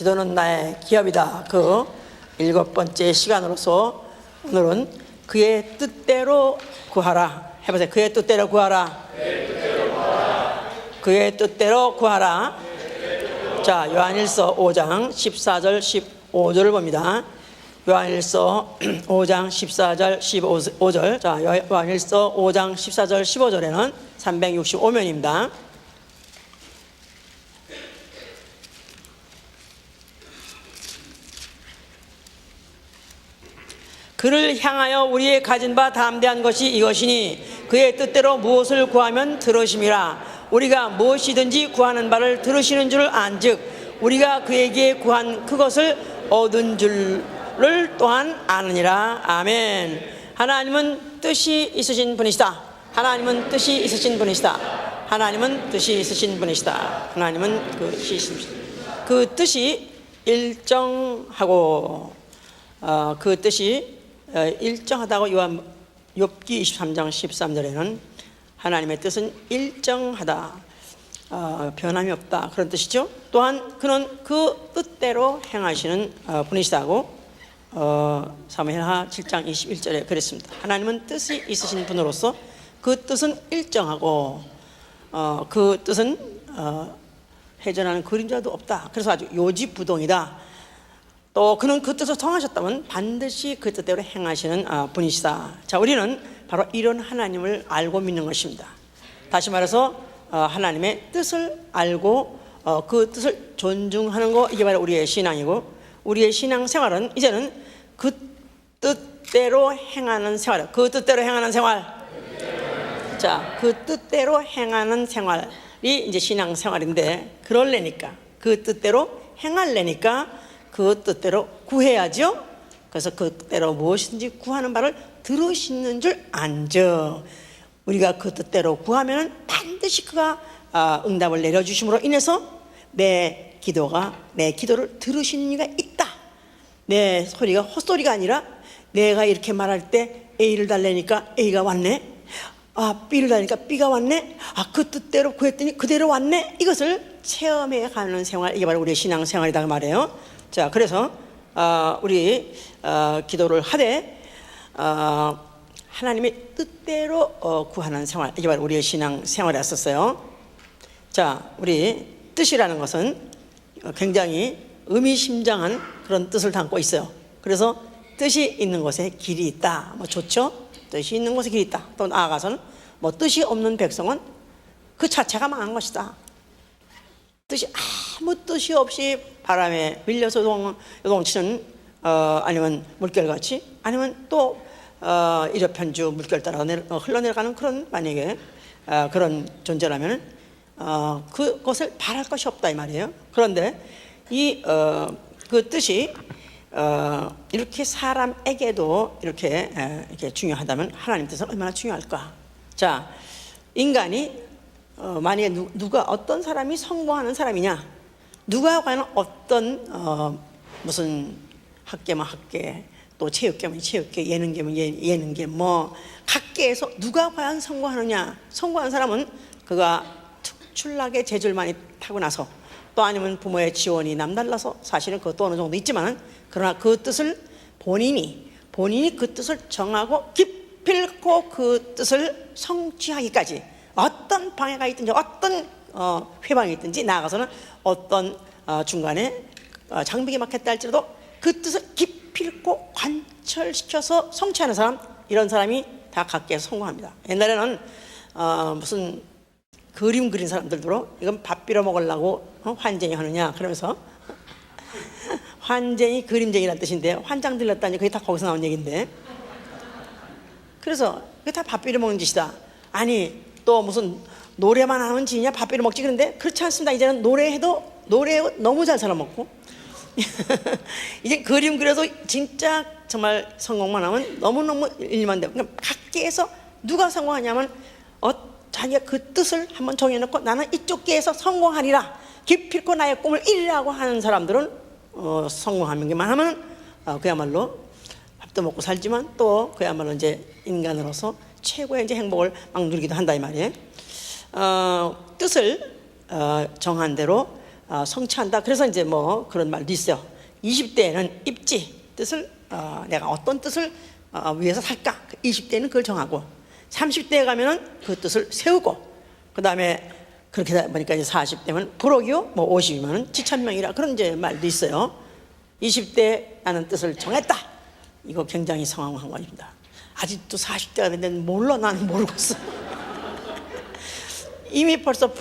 기도는 나의 기업이다. 그 7번째 시간으로서 오늘은 그의 뜻대로 구하라. 해보세요. 그의 뜻대로 구하라. 그의 뜻대로 구하라. 자, 요한일서 5장 14절 15절을 봅니다. 요한일서 5장 14절 15절. 자, 요한일서 5장 14절 15절에는 365면입니다. 그를 향하여 우리의 가진 바 담대한 것이 이것이니 그의 뜻대로 무엇을 구하면 들으심이라. 우리가 무엇이든지 구하는 바를 들으시는 줄 안즉 우리가 그에게 구한 그것을 얻은 줄을 또한 아느니라. 아멘. 하나님은 뜻이 있으신 분이시다. 하나님은 뜻이 있으신 분이시다. 하나님은 뜻이 있으신 분이시다. 하나님은 뜻이 있으신 분이시다. 그 뜻이 일정하고 그 뜻이 일정하다고 욥기 23장 13절에는 하나님의 뜻은 일정하다, 변함이 없다, 그런 뜻이죠. 또한 그는 그 뜻대로 행하시는 분이시다고 사무엘하 7장 21절에 그랬습니다. 하나님은 뜻이 있으신 분으로서 그 뜻은 일정하고 그 뜻은 회전하는 그림자도 없다. 그래서 아주 요지부동이다. 또 그는 그 뜻을 정하셨다면 반드시 그 뜻대로 행하시는 분이시다. 자, 우리는 바로 이런 하나님을 알고 믿는 것입니다. 다시 말해서 하나님의 뜻을 알고 그 뜻을 존중하는 거, 이게 바로 우리의 신앙이고, 우리의 신앙생활은 이제는 그 뜻대로 행하는 생활. 그 뜻대로 행하는 생활. 자, 그 뜻대로 행하는 생활이 이제 신앙생활인데, 그럴래니까, 그 뜻대로 행할래니까 그 뜻대로 구해야죠. 그래서 그 뜻대로 무엇이든지 구하는 바를 들으시는 줄 안즉 우리가 그 뜻대로 구하면 반드시 그가 응답을 내려주심으로 인해서 내 기도를 들으시는 이가 있다. 내 소리가 헛소리가 아니라 내가 이렇게 말할 때 A를 달래니까 A가 왔네, B를 달래니까 B가 왔네, 그 뜻대로 구했더니 그대로 왔네. 이것을 체험해 가는 생활, 이게 바로 우리의 신앙생활이다 그 말이에요. 자, 그래서 우리 기도를 하되 하나님의 뜻대로 구하는 생활, 이게 바로 우리의 신앙생활이었었어요. 자, 우리 뜻이라는 것은 굉장히 의미심장한 그런 뜻을 담고 있어요. 그래서 뜻이 있는 곳에 길이 있다, 뭐 좋죠. 뜻이 있는 곳에 길이 있다. 또 나아가서는 뭐 뜻이 없는 백성은 그 자체가 망한 것이다. 뜻이 아무 뜻이 없이 바람에 밀려서 요동치는 아니면 물결같이, 아니면 또 이러편주 물결 따라 흘러내려가는 그런, 만약에 그런 존재라면 그것을 바랄 것이 없다 이 말이에요. 그런데 그 뜻이 이렇게 사람에게도 이렇게 중요하다면 하나님 뜻은 얼마나 중요할까. 자, 인간이 만약에 누가 어떤 사람이 성공하는 사람이냐, 누가 과연 어떤 무슨 학계면 학계, 또 체육계면 체육계, 예능계면 예능계, 뭐 각계에서 누가 과연 성공하느냐. 성공한 사람은 그가 특출나게 재주를 많이 타고나서, 또 아니면 부모의 지원이 남달라서, 사실은 그것도 어느 정도 있지만, 그러나 그 뜻을 본인이 그 뜻을 정하고 기필코 그 뜻을 성취하기까지 어떤 방해가 있든지, 어떤 회방이 있든지, 나아가서는 어떤 중간에 장벽이 막혔다 할지라도 그 뜻을 기필코 관철시켜서 성취하는 사람, 이런 사람이 다 각계에서 성공합니다. 옛날에는 무슨 그림 그린 사람들도 이건 밥 빌어 먹으려고 환쟁이 하느냐 그러면서 환쟁이 그림쟁이라는 뜻인데, 환장 들렸다니 그게 다 거기서 나온 얘기인데, 그래서 그게 다 밥 빌어 먹는 짓이다. 아니, 또 무슨 노래만 하는 짓이냐, 밥 빌어 먹지. 그런데 그렇지 않습니다. 이제는 노래 너무 잘 살아먹고 이제 그림 그려도 진짜 정말 성공만 하면 너무너무 일만 되고, 그러니까 각계에서 누가 성공하냐면 자기가 그 뜻을 한번 정해놓고 나는 이쪽 계에서 성공하리라, 기필코 나의 꿈을 이루라고 하는 사람들은 성공하기만 하면 그야말로 밥도 먹고 살지만, 또 그야말로 이제 인간으로서 최고의 이제 행복을 막 누리기도 한다 이 말이에요. 뜻을 정한 대로 성취한다. 그래서 이제 뭐 그런 말도 있어요. 20대에는 입지 뜻을 내가 어떤 뜻을 위해서 살까? 20대는 그걸 정하고 30대에 가면은 그 뜻을 세우고 그 다음에 그렇게 되다 보니까 이제 40대면 부록이요, 뭐 50이면 지천명이라 그런 이제 말도 있어요. 20대 나는 뜻을 정했다. 이거 굉장히 성황한 것입니다. 아직도 40대가 됐는데 몰라. 나는 모르겠어. 이미 벌써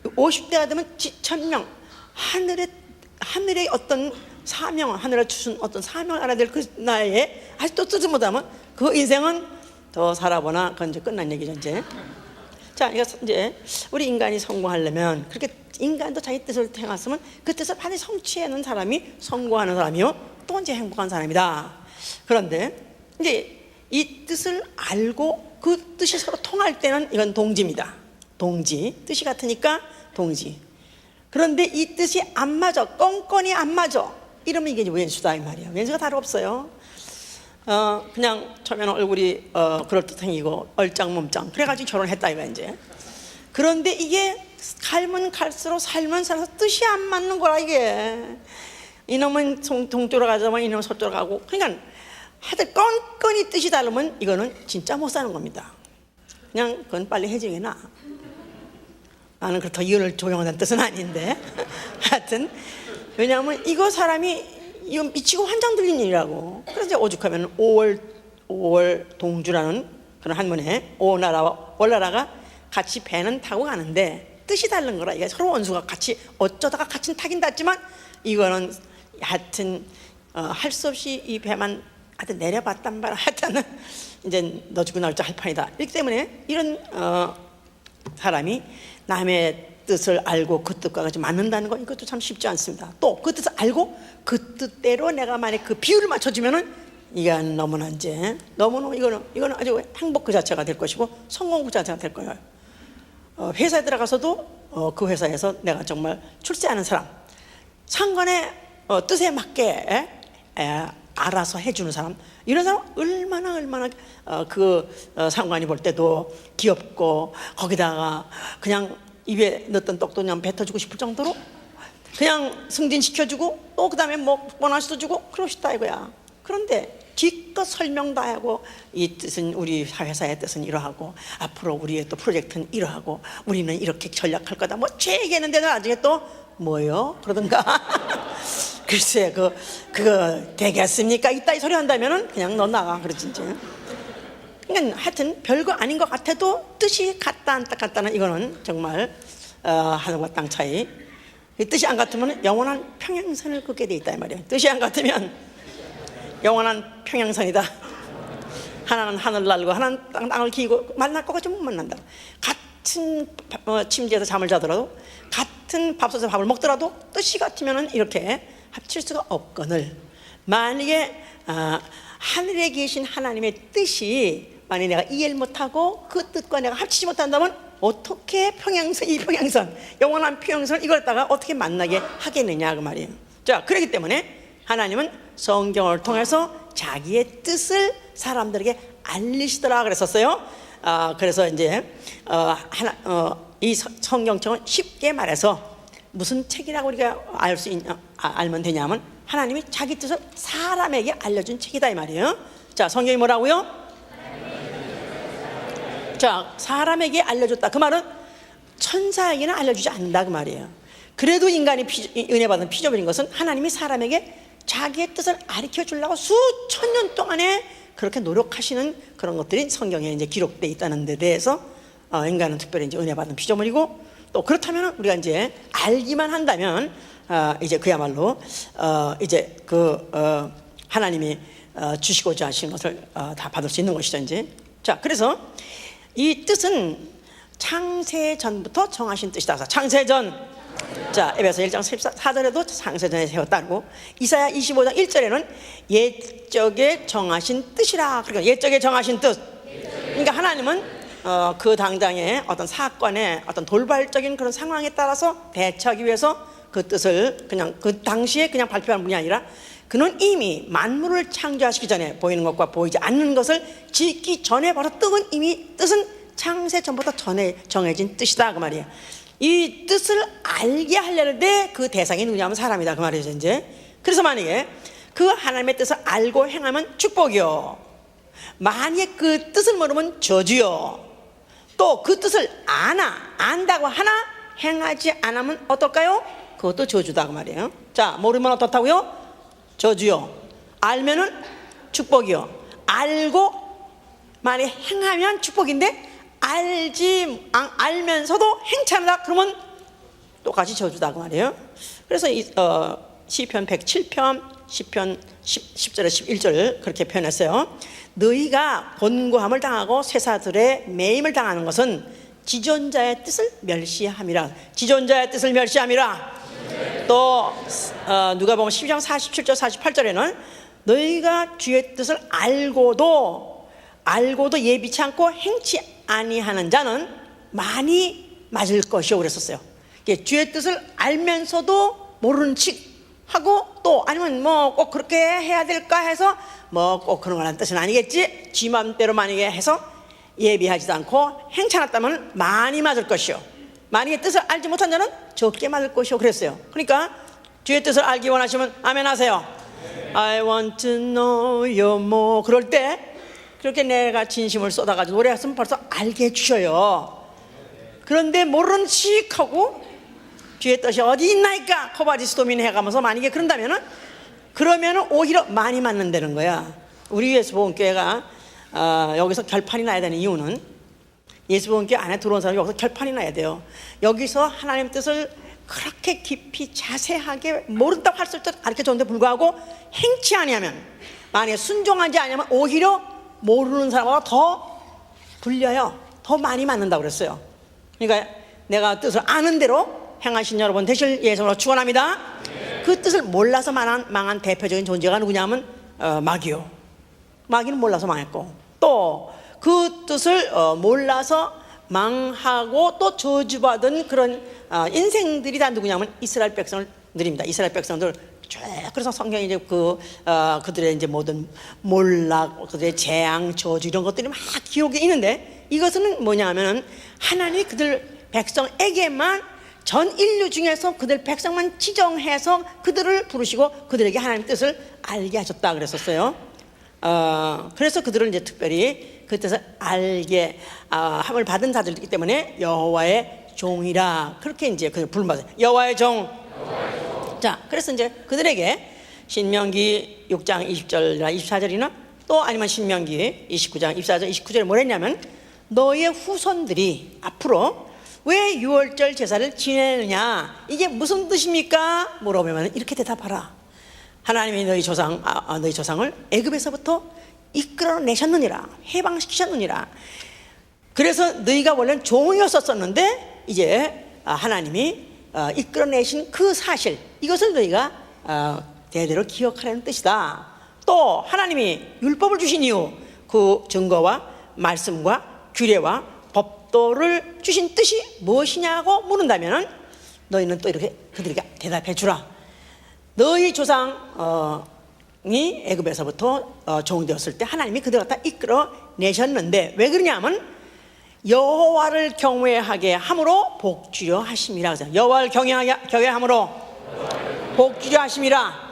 50대가 되면 지천명, 하늘의 어떤 사명, 하늘에 주신 어떤 사명을 알아야 될 그 나이에 아직도 뜻을 못하면 그 인생은 더 살아보나 그건 이제 끝난 얘기죠 이제. 자, 이제 우리 인간이 성공하려면 그렇게 인간도 자기 뜻을 행했으면 그 뜻을 반드시 성취하는 사람이 성공하는 사람이요 또 이제 행복한 사람이다. 그런데 이제 이 뜻을 알고 그 뜻이 서로 통할 때는 이건 동지입니다. 동지, 뜻이 같으니까 동지. 그런데 이 뜻이 안 맞아, 껌껌이 안 맞아, 이러면 이게 왼수다 이 말이야. 왼수가 다른 없어요. 그냥 처음에는 얼굴이 그럴듯 생기고 얼짱몸짱 그래가지고 결혼했다 이거야 이제. 그런데 이게 갈면 갈수록 살면 살아서 뜻이 안 맞는 거라 이게. 이놈은 동쪽으로 가자면 이놈은 서쪽으로 가고, 그러니까 하여튼 껌껌이 뜻이 다르면 이거는 진짜 못 사는 겁니다. 그냥 그건 빨리 해지게 나. 나는 그렇다 이혼을 조용하다는 뜻은 아닌데 하여튼 왜냐하면 이거 사람이 이거 미치고 환장 들린 일이라고. 그래서 이제 오죽하면 5월 동주라는 그런 한문에 오나라와 월나라가 같이 배는 타고 가는데 뜻이 다른 거라. 이게 서로 원수가 같이 어쩌다가 같이 타긴 탔지만 이거는 하여튼 할 수 없이 이 배만 하여튼 내려봤단 말이야. 하여튼 이제 너 죽고 나 할 판이다. 이렇기 때문에 이런 사람이 남의 뜻을 알고 그 뜻과 같이 맞는다는 거 이것도 참 쉽지 않습니다. 또 그 뜻을 알고 그 뜻대로 내가 만약 그 비율을 맞춰주면은 이건 너무나 이제 너무너무 이거는 아주 행복 그 자체가 될 것이고 성공 그 자체가 될 거예요. 회사에 들어가서도 그 회사에서 내가 정말 출세하는 사람, 상관의 뜻에 맞게 알아서 해주는 사람, 이런 사람 얼마나 그 상관이 볼 때도 귀엽고 거기다가 그냥 입에 넣었던 떡도 그냥 뱉어주고 싶을 정도로 그냥 승진시켜주고 또 그 다음에 뭐 보너스도 주고 그러시다 이거야. 그런데 기껏 설명 다 하고 이 뜻은 우리 회사의 뜻은 이러하고 앞으로 우리의 또 프로젝트는 이러하고 우리는 이렇게 전략할 거다 뭐 얘기했는데도 나중에 또 뭐요? 그러던가 글쎄 그거 되겠습니까? 이따 이 소리 한다면은 그냥 너 나가 그러지 이제. 그러니까 하여튼 별거 아닌 것 같아도 뜻이 같다 안 같다는 이거는 정말 하늘과 땅 차이. 이 뜻이 안 같으면 영원한 평행선을 긋게 돼 있다 이 말이에요. 뜻이 안 같으면 영원한 평행선이다. 하나는 하늘 날고 하나는 땅을 기고 만날 것 같이 못 만난다. 같은 침대에서 잠을 자더라도 같은 밥솥에서 밥을 먹더라도 뜻이 같으면 이렇게 합칠 수가 없거늘, 만약에 하늘에 계신 하나님의 뜻이 만약에 내가 이해를 못하고 그 뜻과 내가 합치지 못한다면 어떻게 이 평행선 영원한 평행선을 이걸 갖다가 어떻게 만나게 하겠느냐 그 말이에요. 자, 그렇기 때문에 하나님은 성경을 통해서 자기의 뜻을 사람들에게 알리시더라 그랬었어요. 그래서 이제 이 성경책은 쉽게 말해서 무슨 책이라고 우리가 알면 되냐면 하나님이 자기 뜻을 사람에게 알려준 책이다 이 말이에요. 자, 성경이 뭐라고요? 자, 사람에게 알려줬다. 그 말은 천사에게는 알려주지 않는다 그 말이에요. 그래도 인간이 은혜 받은 피조물인 것은 하나님이 사람에게 자기의 뜻을 가르쳐 주려고 수천 년 동안에 그렇게 노력하시는 그런 것들이 성경에 이제 기록되어 있다는 데 대해서 인간은 특별히 이제 은혜 받은 피조물이고, 또 그렇다면 우리가 이제 알기만 한다면 이제 그야말로 이제 하나님이 주시고자 하신 것을 다 받을 수 있는 것이죠 이제. 자, 그래서 이 뜻은 창세 전부터 정하신 뜻이다. 창세전. 자, 에베소 1장 14절에도 창세전에 세웠다고, 이사야 25장 1절에는 옛적에 정하신 뜻이라. 그러니까 옛적에 정하신 뜻. 그러니까 하나님은 그 당장의 어떤 사건의 어떤 돌발적인 그런 상황에 따라서 대처하기 위해서 그 뜻을 그냥 그 당시에 그냥 발표한 분이 아니라 그는 이미 만물을 창조하시기 전에 보이는 것과 보이지 않는 것을 짓기 전에 바로 뜻은 이미 창세 전부터 전에 정해진 뜻이다 그 말이에요. 이 뜻을 알게 하려는데 그 대상이 누구냐면 사람이다 그 말이죠. 이제 그래서 만약에 그 하나님의 뜻을 알고 행하면 축복이요, 만약에 그 뜻을 모르면 저주요, 또 그 뜻을 안다고 하나 행하지 않으면 어떨까요? 그것도 저주다 그 말이에요. 자, 모르면 어떻다고요? 저주요, 알면은 축복이요. 알고 만약에 행하면 축복인데 알면서도 행치 않는다 그러면 똑같이 저주다 그 말이에요. 그래서 시편 107편 10편 10절에 11절 그렇게 표현했어요. 너희가 곤고함을 당하고 쇠사들의 매임을 당하는 것은 지존자의 뜻을 멸시함이라. 지존자의 뜻을 멸시함이라. 또 누가복음 12장 47절 48절에는 너희가 주의 뜻을 알고도 예비치 않고 행치 아니하는 자는 많이 맞을 것이요 그랬었어요. 주의 뜻을 알면서도 모르는 척 하고, 또 아니면 뭐 꼭 그렇게 해야 될까 해서 뭐 꼭 그런 거라는 뜻은 아니겠지, 지 맘대로 만약에 해서 예비하지도 않고 행치 않았다면 많이 맞을 것이요, 만약에 뜻을 알지 못한 자는 적게 맞을 것이요 그랬어요. 그러니까 주의 뜻을 알기 원하시면 아멘 하세요. I want to know you more. 그럴 때 그렇게 내가 진심을 쏟아가지고 노래했으면 벌써 알게 해주셔요. 그런데 모르는 척하고 주의 뜻이 어디 있나이까 코바디스도민 해가면서 만약에 그런다면은 그러면은 오히려 많이 맞는다는 거야. 우리 예수복음교회가 여기서 결판이 나야 되는 이유는, 예수복음교회 안에 들어온 사람이 여기서 결판이 나야 돼요. 여기서 하나님 뜻을 그렇게 깊이 자세하게 모른다고 할 때 가르쳐줬는데 불구하고 행치 아니하면, 만약에 순종하지 않으면 오히려 모르는 사람보다 더 불려요. 더 많이 맞는다고 그랬어요. 그러니까 내가 뜻을 아는 대로 행하신 여러분 되실 예수로 축원합니다. 그 뜻을 몰라서 망한 대표적인 존재가 누구냐면 마귀요. 마귀는 몰라서 망했고, 또 그 뜻을 몰라서 망하고 또 저주받은 그런 인생들이 다 누구냐면 이스라엘 백성을 드립니다. 이스라엘 백성들 쭉. 그래서 성경에 이제 그들의 이제 모든 몰락, 그들의 재앙, 저주 이런 것들이 막 기록에 있는데, 이것은 뭐냐면은 하나님이 그들 백성에게만, 전 인류 중에서 그들 백성만 지정해서 그들을 부르시고 그들에게 하나님의 뜻을 알게 하셨다 그랬었어요. 그래서 그들을 이제 특별히 그 뜻을 알게 함을 받은 자들이기 때문에 여호와의 종이라 그렇게 이제 그들 부름받아요. 여호와의 종. 자, 그래서 이제 그들에게 신명기 6장 20절이나 24절이나 또 아니면 신명기 29장 24절 29절에 뭘 했냐면, 너의 후손들이 앞으로 왜 유월절 제사를 지내느냐, 이게 무슨 뜻입니까? 물어보면 이렇게 대답하라. 하나님이 너희 조상을 애굽에서부터 이끌어내셨느니라, 해방시키셨느니라. 그래서 너희가 원래는 종이었었는데 이제 하나님이 이끌어내신 그 사실, 이것을 너희가 대대로 기억하라는 뜻이다. 또 하나님이 율법을 주신 이유, 그 증거와 말씀과 규례와 법도를 주신 뜻이 무엇이냐고 물은다면, 너희는 또 이렇게 그들에게 대답해 주라. 너희 조상이 애굽에서부터 종되었을 때 하나님이 그들을 갖다 이끌어내셨는데 왜 그러냐면 여호와를 경외하게 함으로 복주려 하심이라. 여호와를 경외하게 함으로 복주려 하심이라.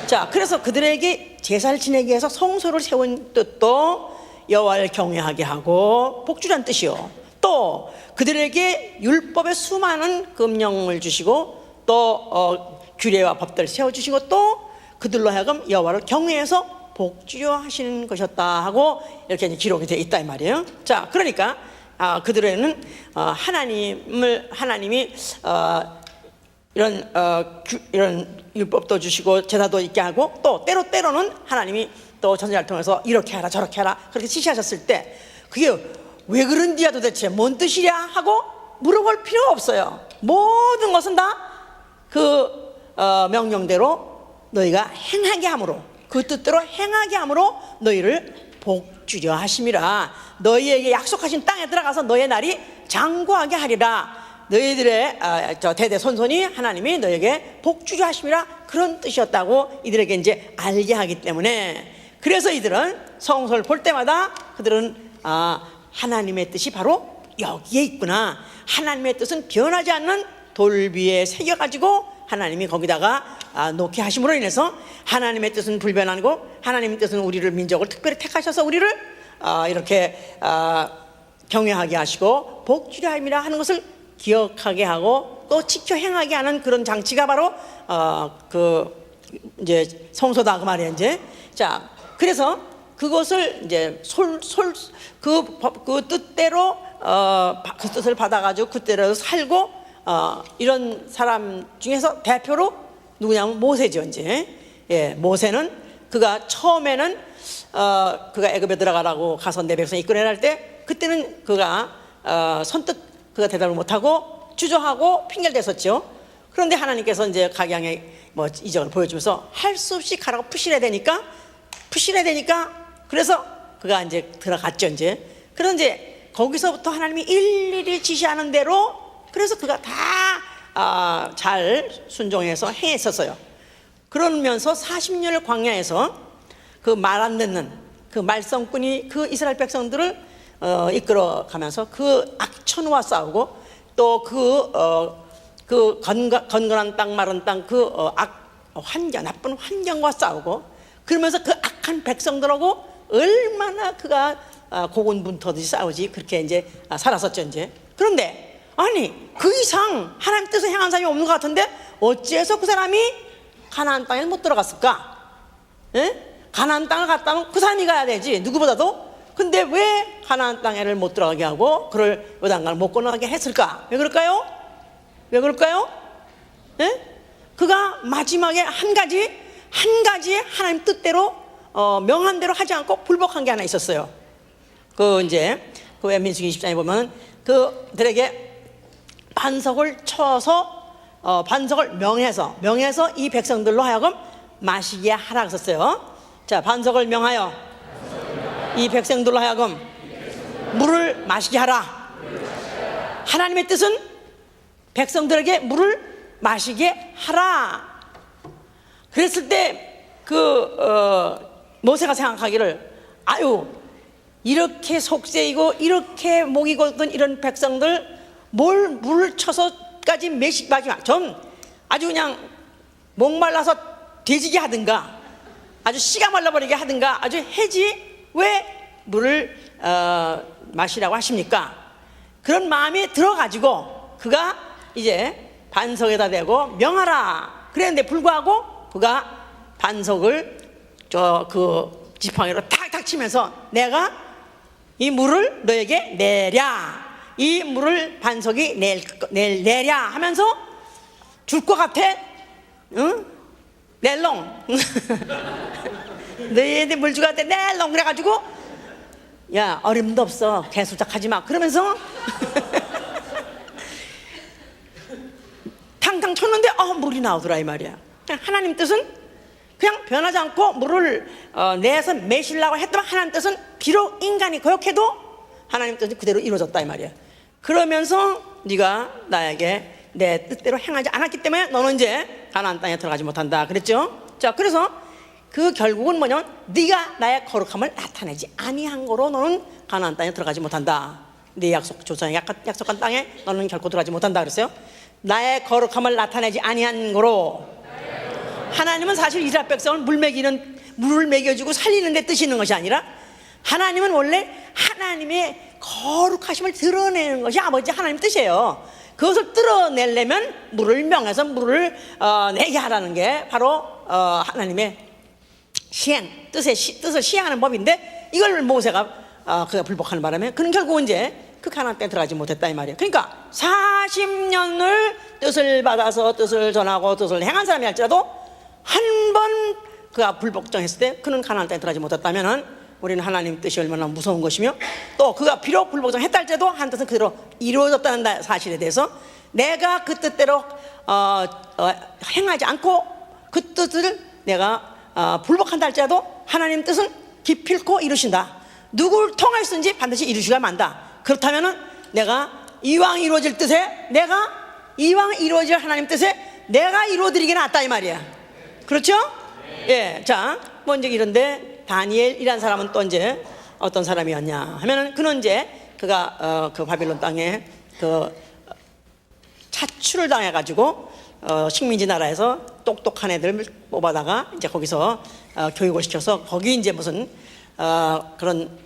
자, 그래서 그들에게 제사를 지내기 위해서 성소를 세운 뜻도 여호와를 경외하게 하고 복주라는 뜻이요, 또 그들에게 율법의 수많은 금령을 주시고 또 규례와 법들을 세워주시고 또 그들로 하여금 여호와를 경외해서 복주려 하시는 것이었다 하고 이렇게 이제 기록이 되어 있다 이 말이에요. 자, 그러니까 그들에는 하나님이 이런 율법도 주시고 제사도 있게 하고, 또 때로는 하나님이 또 전쟁을 통해서 이렇게 하라 저렇게 하라 그렇게 지시하셨을 때 그게 왜 그런디야, 도대체 뭔 뜻이랴 하고 물어볼 필요가 없어요. 모든 것은 다 그 명령대로 너희가 행하게 함으로, 그 뜻대로 행하게 함으로 너희를 복주려 하심이라. 너희에게 약속하신 땅에 들어가서 너희의 날이 장구하게 하리라. 너희들의 대대손손이 하나님이 너희에게 복주려 하심이라, 그런 뜻이었다고 이들에게 이제 알게 하기 때문에, 그래서 이들은 성소를 볼 때마다 그들은 하나님의 뜻이 바로 여기에 있구나. 하나님의 뜻은 변하지 않는 돌 위에 새겨가지고 하나님이 거기다가 놓게 하심으로 인해서 하나님의 뜻은 불변하고 하나님의 뜻은 우리를, 민족을 특별히 택하셔서 우리를 이렇게 경외하게 하시고 복주려 함이라 하는 것을 기억하게 하고 또 지켜 행하게 하는 그런 장치가 바로 이제 성소다 그 말이에요. 이제 자, 그래서 그것을 이제 그 뜻대로 그 뜻을 받아가지고 그대로 살고 이런 사람 중에서 대표로 누구냐면 모세죠. 이제 모세는 그가 처음에는 그가 애굽에 들어가라고 가서 내 백성 이끌어내라 할 때 그때는 그가 선뜻 그가 대답을 못하고 주저하고 핑계를 댔었죠. 그런데 하나님께서 이제 각양의 이적을 보여주면서 할 수 없이 가라고 푸시해야 되니까 그래서 그가 이제 들어갔죠. 이제 그래서 이제 거기서부터 하나님이 일일이 지시하는 대로 그래서 그가 다 잘 순종해서 행했었어요. 그러면서 40년을 광야에서 그 말 안 듣는 그 말썽꾼이 그 이스라엘 백성들을 이끌어가면서 그 악천후와 싸우고 또 그 건건한 땅 마른 땅 그 환경, 나쁜 환경과 싸우고 그러면서 그 악한 백성들하고 얼마나 그가 고군분투하듯이 싸우지 그렇게 이제 살았었죠. 이제 그런데 아니 그 이상 하나님 뜻을 행한 사람이 없는 것 같은데 어찌해서 그 사람이 가나안 땅에 못 들어갔을까? 가나안 땅을 갔다면 그 사람이 가야 되지 누구보다도. 근데 왜 가나안 땅에를 못 들어가게 하고 그를 요단강을 못 건너가게 했을까? 왜 그럴까요? 그가 마지막에 한 가지 하나님 뜻대로 명한 대로 하지 않고 불복한 게 하나 있었어요. 그 이제 그 민수기 20장에 보면 그들에게 반석을 쳐서 반석을 명해서 이 백성들로 하여금 마시게 하라 그랬어요. 자, 반석을 명하여 이 백성들로 하여금 물을 마시게 하라. 하나님의 뜻은 백성들에게 물을 마시게 하라. 그랬을 때 모세가 생각하기를 아유 이렇게 속세이고 이렇게 목이 곧은 이런 백성들 뭘 물을 쳐서까지 마지막 좀 아주 그냥 목말라서 돼지게 하든가 아주 씨가 말라버리게 하든가 아주 해지 왜 물을 마시라고 하십니까? 그런 마음이 들어가지고 그가 이제 반석에다 대고 명하라 그랬는데 불구하고 그가 반석을 그 지팡이로 탁탁 치면서 내가 이 물을 너에게 내랴 이 물을 반석이 내랴 하면서 줄 것 같아? 응? 낼롱 너희한테 물 줄 것 같아 낼롱 그래가지고 야 어림도 없어 개수작하지 마 그러면서 탕탕 쳤는데 물이 나오더라 이 말이야. 하나님 뜻은 그냥 변하지 않고 물을 내서 매시려고 했더만 하나님 뜻은 비록 인간이 거역해도 하나님 뜻이 그대로 이루어졌다 이 말이야. 그러면서 네가 나에게 내 뜻대로 행하지 않았기 때문에 너는 이제 가나안 땅에 들어가지 못한다 그랬죠. 자, 그래서 그 결국은 뭐냐면 네가 나의 거룩함을 나타내지 아니한 거로 너는 가나안 땅에 들어가지 못한다. 네 조상이 약속한 땅에 너는 결코 들어가지 못한다 그랬어요. 나의 거룩함을 나타내지 아니한 거로. 하나님은 사실 이스라엘 백성을 물을 먹여주고 살리는 데 뜻이 있는 것이 아니라 하나님은 원래 하나님의 거룩하심을 드러내는 것이 아버지 하나님 뜻이에요. 그것을 드러내려면 물을 명해서 물을 내게 하라는 게 바로 하나님의 뜻을 시행하는 법인데 이걸 모세가 그가 불복하는 바람에 그는 결국 이제 그 가나안 땅에 들어가지 못했다 이 말이에요. 그러니까 40년을 뜻을 받아서 뜻을 전하고 뜻을 행한 사람이 할지라도 한 번 그가 불복종했을 때 그는 가나안 땅에 들어가지 못했다면은 우리는 하나님 뜻이 얼마나 무서운 것이며 또 그가 비록 불복종했다 할지라도 한 뜻은 그대로 이루어졌다는 사실에 대해서 내가 그 뜻대로 행하지 않고 그 뜻을 내가 불복한다 할지라도 하나님 뜻은 기필코 이루신다. 누구를 통하였든지 반드시 이루시가 만다. 그렇다면은 내가 이왕 이루어질 뜻에 이왕 이루어질 하나님 뜻에 내가 이루어드리기는 낫다 이 말이야. 그렇죠? 예. 자, 먼저 이런데 다니엘이라는 사람은 또 이제 어떤 사람이었냐 하면은 그는 이제 그가 그 바빌론 땅에 그 차출을 당해가지고 식민지 나라에서 똑똑한 애들 뽑아다가 이제 거기서 교육을 시켜서 거기 이제 무슨 그런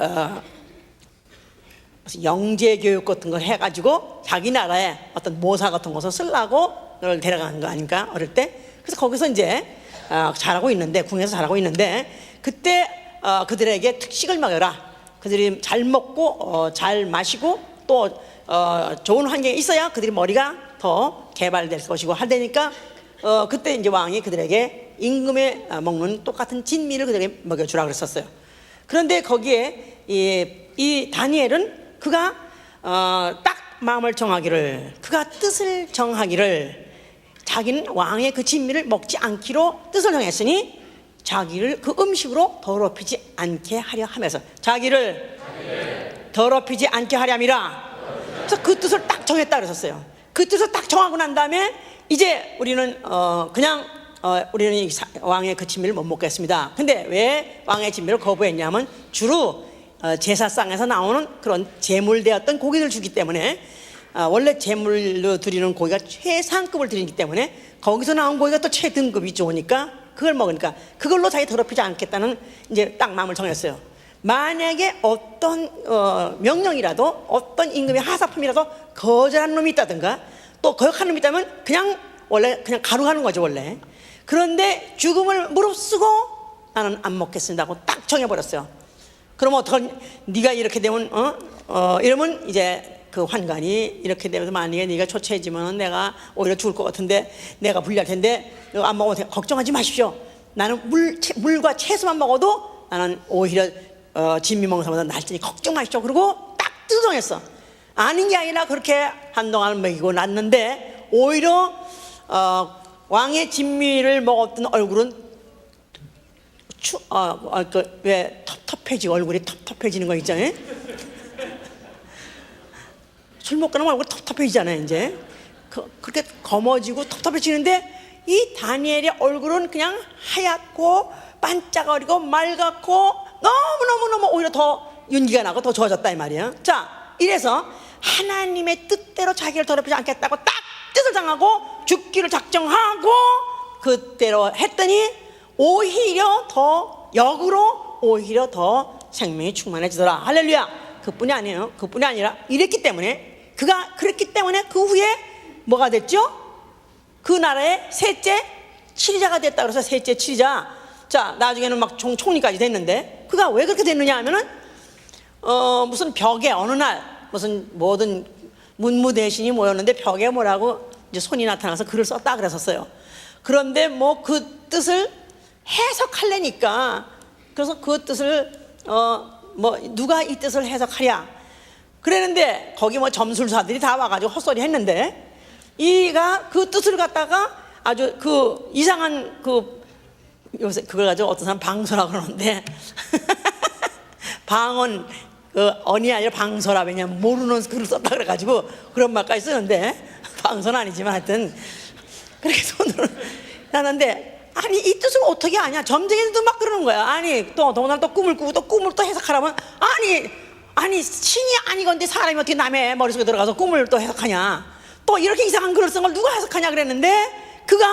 무슨 영재 교육 같은 걸 해가지고 자기 나라에 어떤 모사 같은 것을 쓰려고 널 데려간 거 아닌가 어릴 때. 그래서 거기서 이제 잘하고 있는데 궁에서 잘하고 있는데 그때 그들에게 특식을 먹여라. 그들이 잘 먹고 잘 마시고 또 좋은 환경에 있어야 그들이 머리가 더 개발될 것이고 하되니까 그때 이제 왕이 그들에게 임금에 먹는 똑같은 진미를 그들에게 먹여주라 그랬었어요. 그런데 거기에 이 다니엘은 그가 딱 마음을 정하기를, 그가 뜻을 정하기를, 자기는 왕의 그 진미를 먹지 않기로 뜻을 정했으니 자기를 그 음식으로 더럽히지 않게 하려 하면서 자기를 더럽히지 않게 하렴이라. 그래서 그 뜻을 딱 정했다 그랬었어요. 그 뜻을 딱 정하고 난 다음에 이제 우리는 그냥 우리는 이 왕의 그 진미를 못 먹겠습니다. 근데 왜 왕의 진미를 거부했냐면 주로 제사상에서 나오는 그런 제물되었던 고기를 주기 때문에 원래 제물로 드리는 고기가 최상급을 드리기 때문에 거기서 나온 고기가 또 최등급이 좋으니까 그걸 먹으니까 그걸로 자기 더럽히지 않겠다는 이제 딱 마음을 정했어요. 만약에 어떤 명령이라도 어떤 임금의 하사품이라도 거절한 놈이 있다든가 또 거역한 놈이 있다면 그냥 원래 그냥 가루하는 거죠 원래. 그런데 죽음을 무릅쓰고 나는 안 먹겠습니다 하고 딱 정해버렸어요. 그럼 어떡할, 네가 이렇게 되면 이러면 이제 그 환관이 이렇게 되면서 만약에 네가 초췌해지면 내가 오히려 죽을 것 같은데 내가 불리할 텐데 이거 안 먹어도 걱정하지 마십시오. 나는 물과 채소만 먹어도 나는 오히려 진미 먹는 사람보다 낫으니 걱정 마십시오. 그리고 딱 뜻정했어. 아닌 게 아니라 그렇게 한동안 먹이고 났는데 오히려 왕의 진미를 먹었던 얼굴은 왜 텁텁해지고 얼굴이 텁텁해지는 거 있잖아요. 술 먹고 나면 얼굴 텁텁해지잖아요. 이제 그렇게 검어지고 텁텁해지는데 이 다니엘의 얼굴은 그냥 하얗고 반짝거리고 맑았고 너무너무 오히려 더 윤기가 나고 더 좋아졌다 이 말이에요. 자, 이래서 하나님의 뜻대로 자기를 더럽히지 않겠다고 딱 뜻을 정하고 죽기를 작정하고 그대로 했더니 오히려 더 역으로 오히려 더 생명이 충만해지더라. 할렐루야. 그뿐이 아니에요. 그뿐이 아니라 이랬기 때문에 그가 그랬기 때문에 그 후에 뭐가 됐죠? 그 나라의 셋째 치리자가 됐다. 그래서 셋째 치리자. 자, 나중에는 막 총리까지 됐는데 그가 왜 그렇게 됐느냐 하면은 무슨 벽에 어느 날 무슨 모든 문무 대신이 모였는데 벽에 뭐라고 이제 손이 나타나서 글을 썼다 그랬었어요. 그런데 뭐 그 뜻을 해석하려니까 그래서 그 뜻을 뭐 누가 이 뜻을 해석하랴 그랬는데 거기 뭐 점술사들이 다 와가지고 헛소리 했는데 이가 그 뜻을 갖다가 아주 그 이상한 그 요새 그걸 가지고 어떤 사람 방서라고 그러는데 방언 언이 아니라 방서라. 왜냐면 모르는 글을 썼다 그래가지고 그런 말까지 쓰는데 방서는 아니지만 하여튼 그렇게 손으로 나는데 아니 이 뜻을 어떻게 아냐. 점쟁이들도 막 그러는 거야. 아니 또 더군다나 또 꿈을 꾸고 또 꿈을 또 해석하라면 아니 신이 아니건데 사람이 어떻게 남의 머릿속에 들어가서 꿈을 또 해석하냐. 또 이렇게 이상한 글을 쓴 걸 누가 해석하냐 그랬는데 그가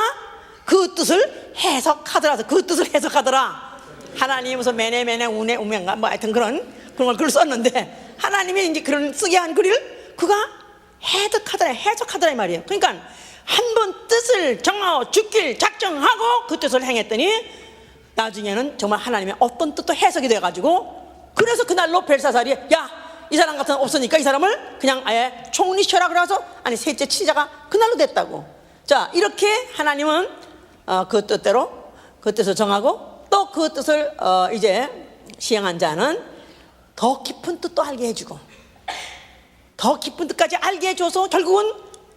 그 뜻을 해석하더라. 그 뜻을 해석하더라. 하나님이 무슨 매네 우네 우면가 뭐 하여튼 그런 걸 글을 썼는데 하나님이 이제 그런 쓰게 한 글을 그가 해석하더라 이 말이에요. 그러니까 한 번 뜻을 정하고 죽길 작정하고 그 뜻을 행했더니 나중에는 정말 하나님의 어떤 뜻도 해석이 돼가지고 그래서 그날로 벨사살이 야 이 사람 같은 없으니까 이 사람을 그냥 아예 총리시켜라 그래서 아니 셋째 치자가 그날로 됐다고. 자, 이렇게 하나님은 그 뜻대로 그 뜻을 정하고 또 그 뜻을 이제 시행한 자는 더 깊은 뜻도 알게 해주고 더 깊은 뜻까지 알게 해줘서 결국은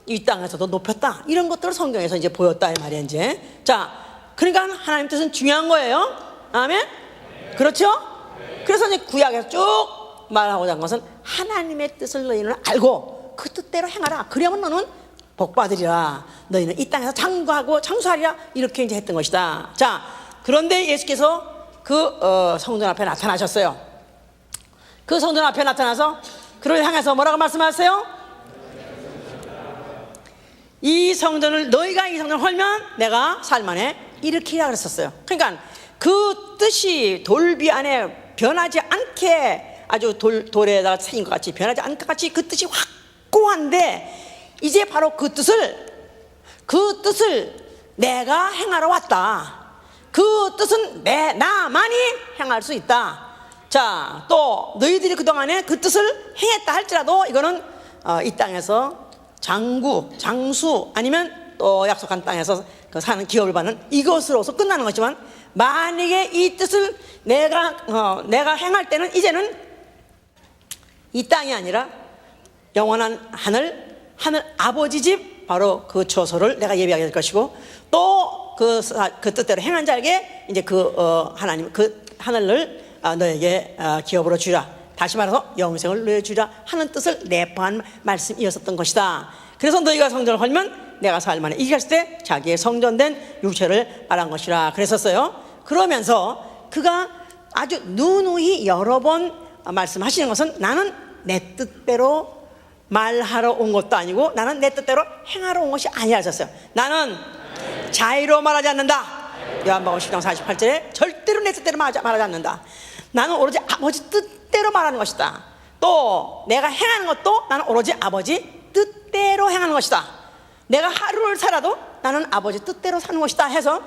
이 땅에서도 높였다. 이런 것들을 성경에서 이제 보였다 이 말이야 이제. 자, 그러니까 하나님 뜻은 중요한 거예요. 아멘. 그렇죠? 그래서 이제 구약에서 쭉 말하고자 한 것은 하나님의 뜻을 너희는 알고 그 뜻대로 행하라. 그러면 너는 복받으리라. 너희는 이 땅에서 장구하고 장수하리라. 이렇게 이제 했던 것이다. 자, 그런데 예수께서 그 성전 앞에 나타나셨어요. 그 성전 앞에 나타나서 그를 향해서 뭐라고 말씀하세요? 이 성전을 너희가 이 성전을 헐면 내가 사흘 만에 일으키라 그랬었어요. 그러니까 그 뜻이 돌비 안에 변하지 않게 아주 돌에다가 새긴 것 같이 변하지 않을 것 같이 그 뜻이 확고한데 이제 바로 그 뜻을 내가 행하러 왔다. 그 뜻은 나만이 행할 수 있다. 자, 또 너희들이 그동안에 그 뜻을 행했다 할지라도 이거는 이 땅에서 장수 아니면 또 약속한 땅에서 그 사는 기업을 받는 이것으로서 끝나는 거지만 만약에 이 뜻을 내가 행할 때는 이제는 이 땅이 아니라 영원한 하늘 아버지 집 바로 그 처소를 내가 예비하게 될 것이고 또 그 뜻대로 행한 자에게 이제 하나님 그 하늘을 너에게 기업으로 주라. 다시 말해서 영생을 너에게 주라 하는 뜻을 내포한 말씀이었었던 것이다. 그래서 너희가 성전을 헐면 내가 사흘 만에 이겼을 때 자기의 성전된 육체를 말한 것이라 그랬었어요. 그러면서 그가 아주 누누이 여러 번 말씀하시는 것은 나는 내 뜻대로 말하러 온 것도 아니고 나는 내 뜻대로 행하러 온 것이 아니라 하셨어요. 나는 자의로 말하지 않는다. 요한복음 10장 48절에 절대로 내 뜻대로 말하지 않는다. 나는 오로지 아버지 뜻대로 말하는 것이다. 또 내가 행하는 것도 나는 오로지 아버지 뜻대로 행하는 것이다. 내가 하루를 살아도 나는 아버지 뜻대로 사는 것이다 해서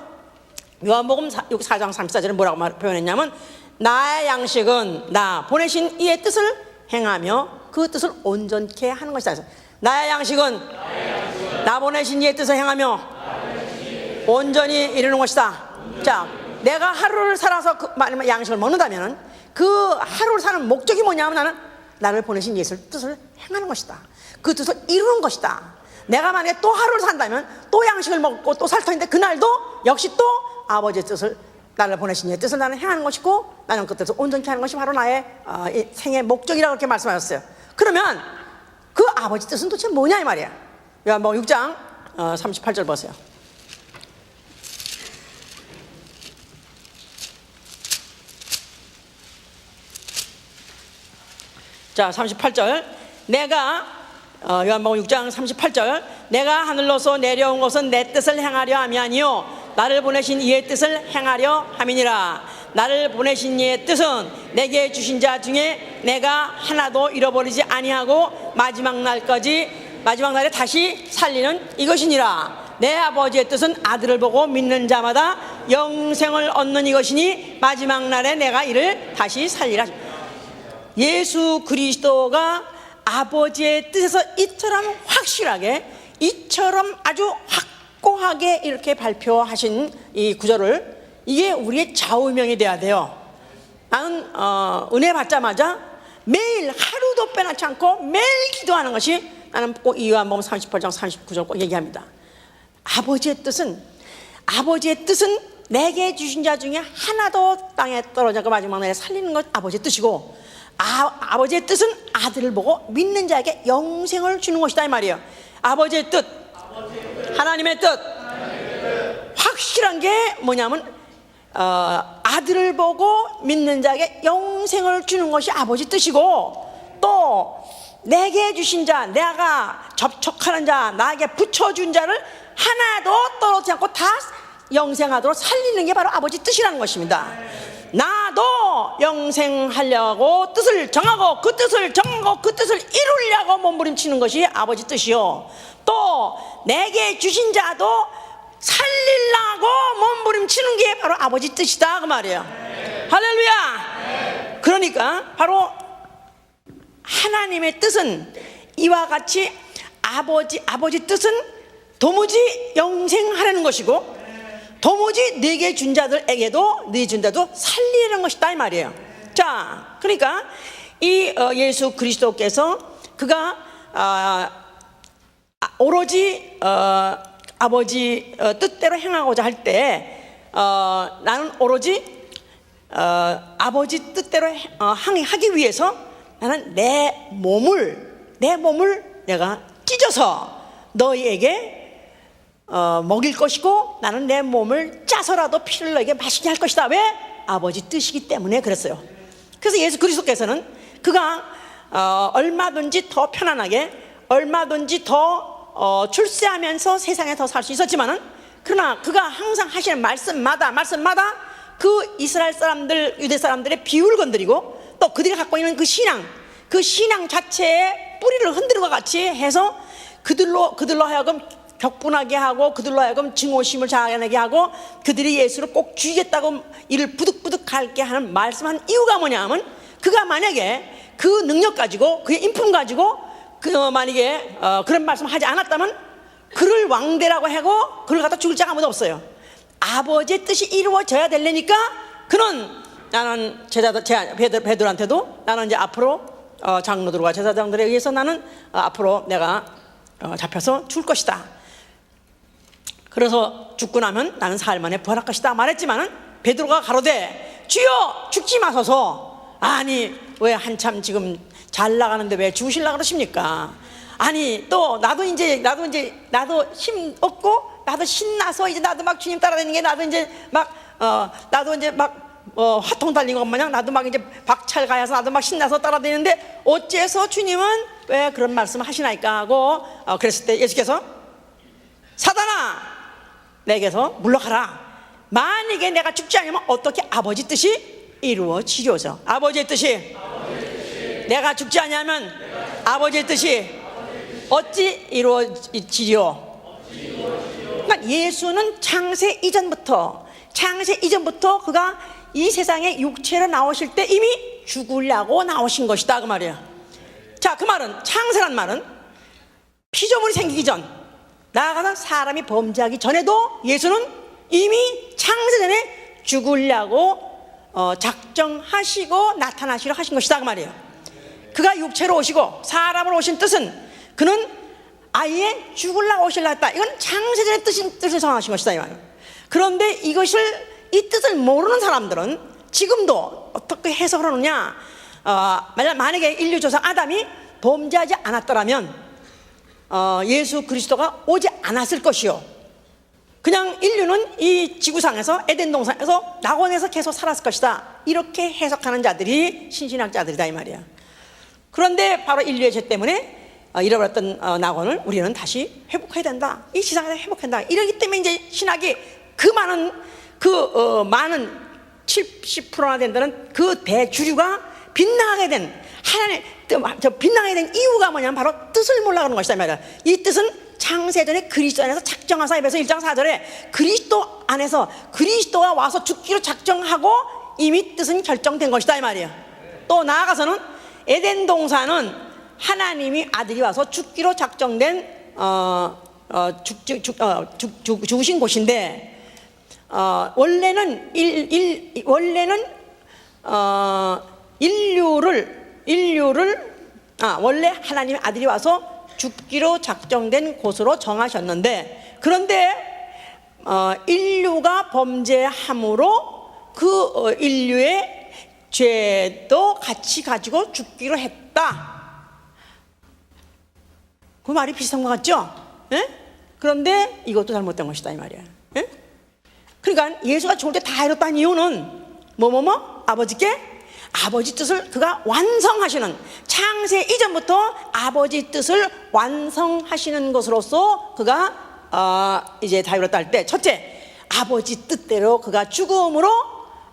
요한복음 4장 34절에 뭐라고 표현했냐면 나의 양식은 나 보내신 이의 뜻을 행하며 그 뜻을 온전케 하는 것이다. 나의 양식은 나 보내신 이의 뜻을 행하며 온전히 이루는 것이다. 자, 내가 하루를 살아서 양식을 먹는다면 그 하루를 사는 목적이 뭐냐면 나는 나를 보내신 예수의 뜻을 행하는 것이다. 그 뜻을 이루는 것이다. 내가 만약에 또 하루를 산다면 또 양식을 먹고 또 살 터인데 그날도 역시 또 아버지의 뜻을 나를 보내신 이의 뜻을 나는 행하는 것이고 나는 그 뜻을 온전히 하는 것이 바로 나의 생의 목적이라고 그렇게 말씀하셨어요. 그러면 그 아버지 뜻은 도대체 뭐냐 이 말이야. 요한복음 6장 38절 보세요. 자, 38절. 요한복음 6장 38절. 내가 하늘로서 내려온 것은 내 뜻을 행하려 함이 아니요 나를 보내신 이의 뜻을 행하려 함이니라. 나를 보내신 이의 뜻은 내게 주신 자 중에 내가 하나도 잃어버리지 아니하고 마지막 날에 다시 살리는 이것이니라. 내 아버지의 뜻은 아들을 보고 믿는 자마다 영생을 얻는 이것이니 마지막 날에 내가 이를 다시 살리라. 예수 그리스도가 아버지의 뜻에서 이처럼 확실하게 이처럼 아주 확고하게 이렇게 발표하신 이 구절을 이게 우리의 좌우명이 돼야 돼요. 나는 은혜 받자마자 매일 하루도 빼놓지 않고 매일 기도하는 것이 나는 꼭 요한복음 38장 39절 꼭 얘기합니다. 아버지의 뜻은 내게 주신 자 중에 하나도 땅에 떨어져 마지막 날에 살리는 것 아버지의 뜻이고 아버지의 뜻은 아들을 보고 믿는 자에게 영생을 주는 것이다 이 말이에요. 아버지의 뜻, 하나님의 뜻. 확실한 게 뭐냐면 아들을 보고 믿는 자에게 영생을 주는 것이 아버지 뜻이고 또 내게 주신 자, 내가 접촉하는 자, 나에게 붙여준 자를 하나도 떨어지지 않고 다 영생하도록 살리는 게 바로 아버지 뜻이라는 것입니다. 나도 영생하려고 뜻을 정하고 그 뜻을 이루려고 몸부림치는 것이 아버지 뜻이요 또 내게 주신 자도 살리려고 몸부림치는 게 바로 아버지 뜻이다 그 말이에요. 할렐루야. 그러니까 바로 하나님의 뜻은 이와 같이 아버지 뜻은 도무지 영생하라는 것이고 도무지 네게 준 자들에게도 네 준 자도 살리는 것이다 이 말이에요. 자, 그러니까 이 예수 그리스도께서 그가 오로지 아버지 뜻대로 행하고자 할 때 나는 오로지 아버지 뜻대로 하기 위해서 나는 내 몸을 내가 찢어서 너희에게 먹일 것이고 나는 내 몸을 짜서라도 피를 너에게 마시게 할 것이다. 왜? 아버지 뜻이기 때문에 그랬어요. 그래서 예수 그리스도께서는 그가 얼마든지 더 편안하게, 얼마든지 더 출세하면서 세상에 더 살 수 있었지만은, 그러나 그가 항상 하시는 말씀마다 그 이스라엘 사람들, 유대 사람들의 비율을 건드리고, 또 그들이 갖고 있는 그 신앙 자체의 뿌리를 흔드는 것 같이 해서 그들로 하여금 격분하게 하고, 그들로 하여금 증오심을 자아내게 하고, 그들이 예수를 꼭 죽이겠다고 이를 부득부득하게 하는 말씀한 이유가 뭐냐 하면, 그가 만약에 그 능력 가지고, 그의 인품 가지고 만약에 그런 말씀 하지 않았다면 그를 왕대라고 하고 그를 갖다 죽일 자가 아무도 없어요. 아버지의 뜻이 이루어져야 되려니까 그는, 나는 베드로한테도 나는 이제 앞으로 장로들과 제사장들에 의해서 나는 앞으로 내가 잡혀서 죽을 것이다. 그래서 죽고 나면 나는 사흘 만에 부활할 것이다 말했지만은, 베드로가 가로되 주여 죽지 마소서. 아니 왜 한참 지금 잘 나가는데 왜 죽으시려고 그러십니까? 아니 또 나도 힘 없고, 나도 신나서 이제 나도 막 주님 따라다니는 게, 나도 이제 막 나도 이제 막 화통 달린 것 마냥 나도 막 이제 박찰 가야서 나도 막 신나서 따라다니는데 어째서 주님은 왜 그런 말씀을 하시나이까 하고 그랬을 때 예수께서 사단아 내게서 물러가라. 만약에 내가 죽지 않으면 어떻게 아버지 뜻이 이루어지려죠. 아버지의 뜻이 내가 죽지 않으면 아버지의 뜻이 어찌 이루어지리요. 그러니까 예수는 창세 이전부터 그가 이 세상에 육체로 나오실 때 이미 죽으려고 나오신 것이다 그 말이에요. 자, 그 말은, 창세란 말은 피조물이 생기기 전, 나아가서 사람이 범죄하기 전에도 예수는 이미 창세 전에 죽으려고 작정하시고 나타나시려 하신 것이다 그 말이에요. 그가 육체로 오시고 사람으로 오신 뜻은 그는 아예 죽으려고 오시려 했다. 이건 창세전의 뜻을 정하신 것이다 이 말이에요. 그런데 이 뜻을 모르는 사람들은 지금도 어떻게 해석을 하느냐, 만약에 인류 조상 아담이 범죄하지 않았더라면 예수 그리스도가 오지 않았을 것이요, 그냥 인류는 이 지구상에서 에덴 동산에서 낙원에서 계속 살았을 것이다, 이렇게 해석하는 자들이 신신학자들이다 이 말이야. 그런데 바로 인류의 죄 때문에 잃어버렸던 낙원을 우리는 다시 회복해야 된다, 이 지상에서 회복해야 된다, 이러기 때문에 이제 신학이 그 많은 70%나 된다는 그 대주류가 빗나가게 된, 하나님 빗나가게 된 이유가 뭐냐면 바로 뜻을 몰라가는 것이다 말이야. 이 뜻은 창세전에 그리스도 안에서 작정하사, 에베소 1장 4절에 그리스도 안에서 그리스도가 와서 죽기로 작정하고 이미 뜻은 결정된 것이다 이 말이야. 또 나아가서는 에덴 동산은 하나님이 아들이 와서 죽기로 작정된 죽으신 곳인데, 원래는 원래 하나님의 아들이 와서 죽기로 작정된 곳으로 정하셨는데, 그런데 인류가 범죄함으로 그 인류의 죄도 같이 가지고 죽기로 했다. 그 말이 비슷한 것 같죠? 예? 그런데 이것도 잘못된 것이다 이 말이야. 예? 그러니까 예수가 죽을 때 다 이뤘다는 이유는 아버지께 아버지 뜻을 그가 완성하시는, 창세 이전부터 아버지 뜻을 완성하시는 것으로서 그가 이제 다 이뤘다 할 때, 첫째, 아버지 뜻대로 그가 죽음으로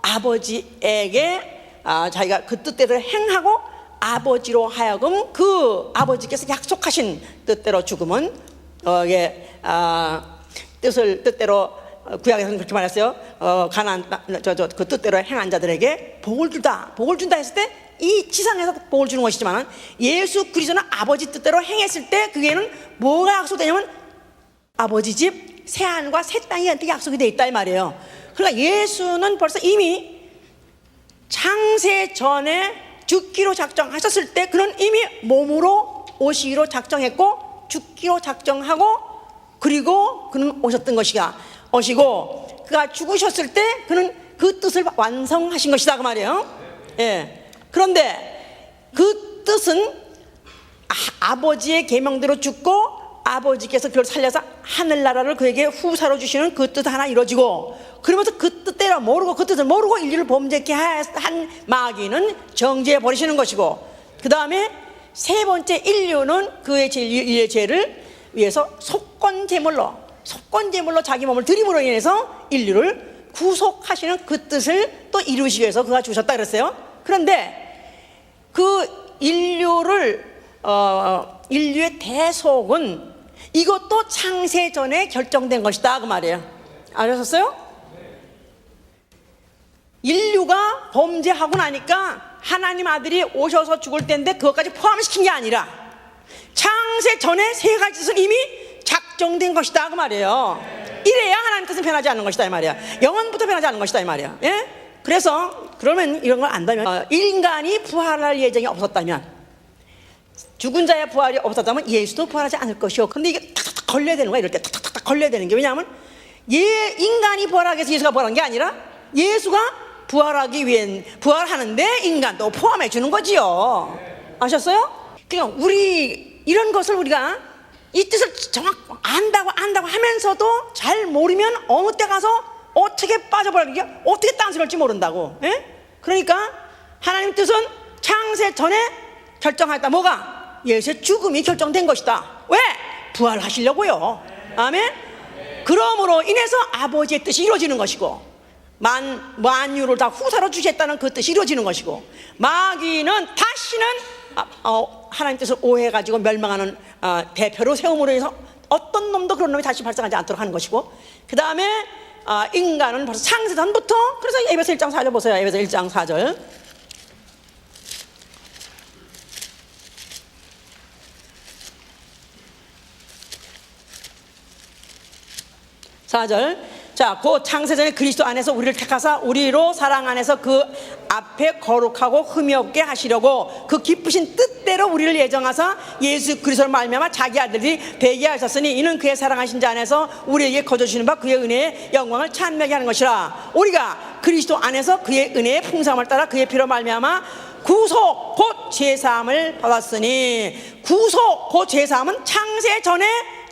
아버지에게 자기가 그 뜻대로 행하고, 아버지로 하여금 그 아버지께서 약속하신 뜻대로 죽음은 뜻대로 구약에서는 그렇게 말했어요. 가나안 그 뜻대로 행한 자들에게 복을 준다 했을 때 이 지상에서 복을 주는 것이지만, 예수 그리스도는 아버지 뜻대로 행했을 때 그게는 뭐가 약속되냐면 아버지 집 새하늘과 새 땅이 약속이 돼 있다 이 말이에요. 그러니까 예수는 벌써 이미 창세 전에 죽기로 작정하셨을 때 그는 이미 몸으로 오시기로 작정했고 죽기로 작정하고, 그리고 그는 오셨던 것이가 오시고, 그가 죽으셨을 때 그는 그 뜻을 완성하신 것이다 그 말이에요. 예. 그런데 그 뜻은 아버지의 계명대로 죽고, 아버지께서 그를 살려서 하늘나라를 그에게 후사로 주시는 그 뜻 하나 이루어지고, 그러면서 그 뜻대로 모르고, 그 뜻을 모르고 인류를 범죄케 한 마귀는 정죄해 버리시는 것이고, 그 다음에 세 번째 인류는 그의 인류의 죄를 위해서 속건 제물로 자기 몸을 드림으로 인해서 인류를 구속하시는 그 뜻을 또 이루시기 위해서 그가 주셨다 그랬어요. 그런데 그 인류의 대속은 이것도 창세 전에 결정된 것이다 그 말이에요. 아셨어요? 인류가 범죄하고 나니까 하나님 아들이 오셔서 죽을 때인데 그것까지 포함시킨 게 아니라 창세 전에 세 가지 뜻은 이미 작정된 것이다 그 말이에요. 이래야 하나님 뜻은 변하지 않는 것이다 이 말이야. 영원부터 변하지 않는 것이다 이 말이야. 예? 그래서 그러면 이런 걸 안다면 인간이 부활할 예정이 없었다면, 죽은 자의 부활이 없었다면 예수도 부활하지 않을 것이요. 근데 이게 탁탁탁 걸려야 되는 거야. 이럴 때 탁탁탁 걸려야 되는 게, 왜냐하면 인간이 부활하기 위해서 예수가 부활한 게 아니라 예수가 부활하기 위해 부활하는데 인간도 포함해 주는 거지요. 아셨어요? 그냥 우리 이런 것을 우리가 이 뜻을 정확 안다고 하면서도 잘 모르면 어느 때 가서 어떻게 빠져버리게, 어떻게 딴소리할지 모른다고. 예? 그러니까 하나님 뜻은 창세 전에 결정하였다. 뭐가? 예수의 죽음이 결정된 것이다. 왜? 부활하시려고요. 아멘. 그러므로 인해서 아버지의 뜻이 이루어지는 것이고, 만유를 다 후사로 주셨다는 그 뜻이 이루어지는 것이고, 마귀는 다시는 하나님 뜻을 오해해가지고 멸망하는 대표로 세움으로 해서 어떤 놈도 그런 놈이 다시 발생하지 않도록 하는 것이고, 그 다음에 인간은 벌써 창세전부터, 그래서 에베소 1장 4절 보세요. 에베소 1장 4절. 자, 그 창세전에 그리스도 안에서 우리를 택하사 우리로 사랑 안에서 그 앞에 거룩하고 흠이 없게 하시려고 그 기쁘신 뜻대로 우리를 예정하사 예수 그리스도를 말미암아 자기 아들이 되게 하셨으니, 이는 그의 사랑하신 자 안에서 우리에게 거저 주시는 바 그의 은혜의 영광을 찬미하게 하는 것이라. 우리가 그리스도 안에서 그의 은혜의 풍성함을 따라 그의 피로 말미암아 구속 곧 제사함을 받았으니, 구속 곧 제사함은 창세 전에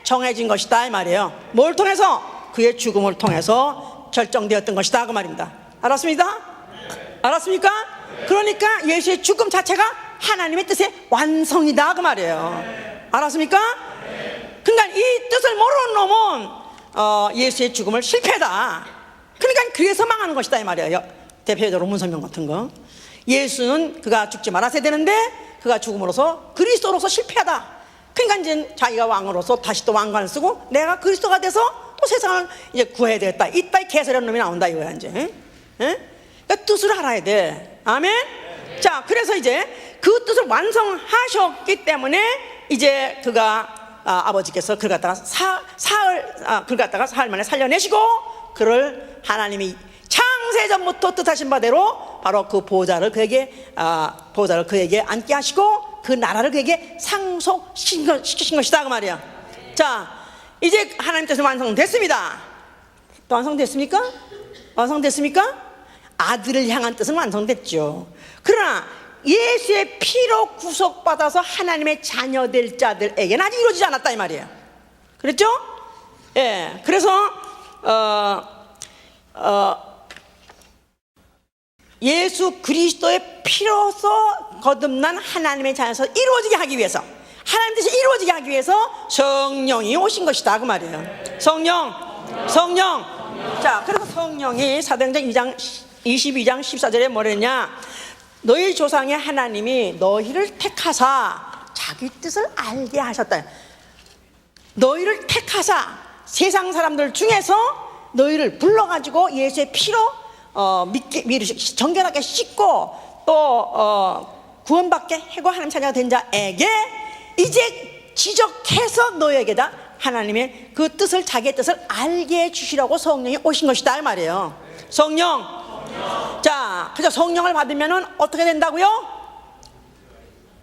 정해진 것이다 이 말이에요. 뭘 통해서? 그의 죽음을 통해서 결정되었던 것이다 그 말입니다. 알았습니까? 알았습니까? 그러니까 예수의 죽음 자체가 하나님의 뜻의 완성이다 그 말이에요. 알았습니까? 그러니까 이 뜻을 모르는 놈은 예수의 죽음을 실패다. 그러니까 그래서 망하는 것이다 이 말이에요. 대표적으로 문선명 같은 거, 예수는 그가 죽지 말았어야 되는데 그가 죽음으로써 그리스도로서 실패하다. 그러니까 이제 자기가 왕으로서 다시 또 왕관을 쓰고 내가 그리스도가 돼서 또 세상을 이제 구해야 되겠다. 이따위 개소리하는 놈이 나온다 이거야 이제. 에? 그러니까 뜻을 알아야 돼. 아멘. 자, 그래서 이제 그 뜻을 완성하셨기 때문에 이제 그가 아버지께서 그를 갖다가 그를 갖다가 사흘 만에 살려내시고, 그를 하나님이 창세전부터 뜻하신 바대로 바로 그 보좌를 그에게 앉게 하시고 그 나라를 그에게 상속시키신 것이다 그 말이야. 자, 이제 하나님 뜻은 완성됐습니다. 또 완성됐습니까? 완성됐습니까? 아들을 향한 뜻은 완성됐죠. 그러나 예수의 피로 구속받아서 하나님의 자녀될 자들에게는 아직 이루어지지 않았다 이 말이에요. 그랬죠? 예. 그래서 예수 그리스도의 피로서 거듭난 하나님의 자녀에서 이루어지게 하기 위해서, 하나님 뜻이 이루어지게 하기 위해서 성령이 오신 것이다 그 말이에요. 성령. 자, 그래서 성령이 사도행전 22장 14절에 뭐랬냐? 너희 조상의 하나님이 너희를 택하사 자기 뜻을 알게 하셨다. 너희를 택하사 세상 사람들 중에서 너희를 불러가지고 예수의 피로 정결하게 씻고 또 구원받게 해고 하나님 자녀가 된 자에게 이제 지적해서 너희에게다 하나님의 그 뜻을, 자기의 뜻을 알게 해주시라고 성령이 오신 것이다 이 말이에요. 성령. 자, 그래서 성령을 받으면은 어떻게 된다고요?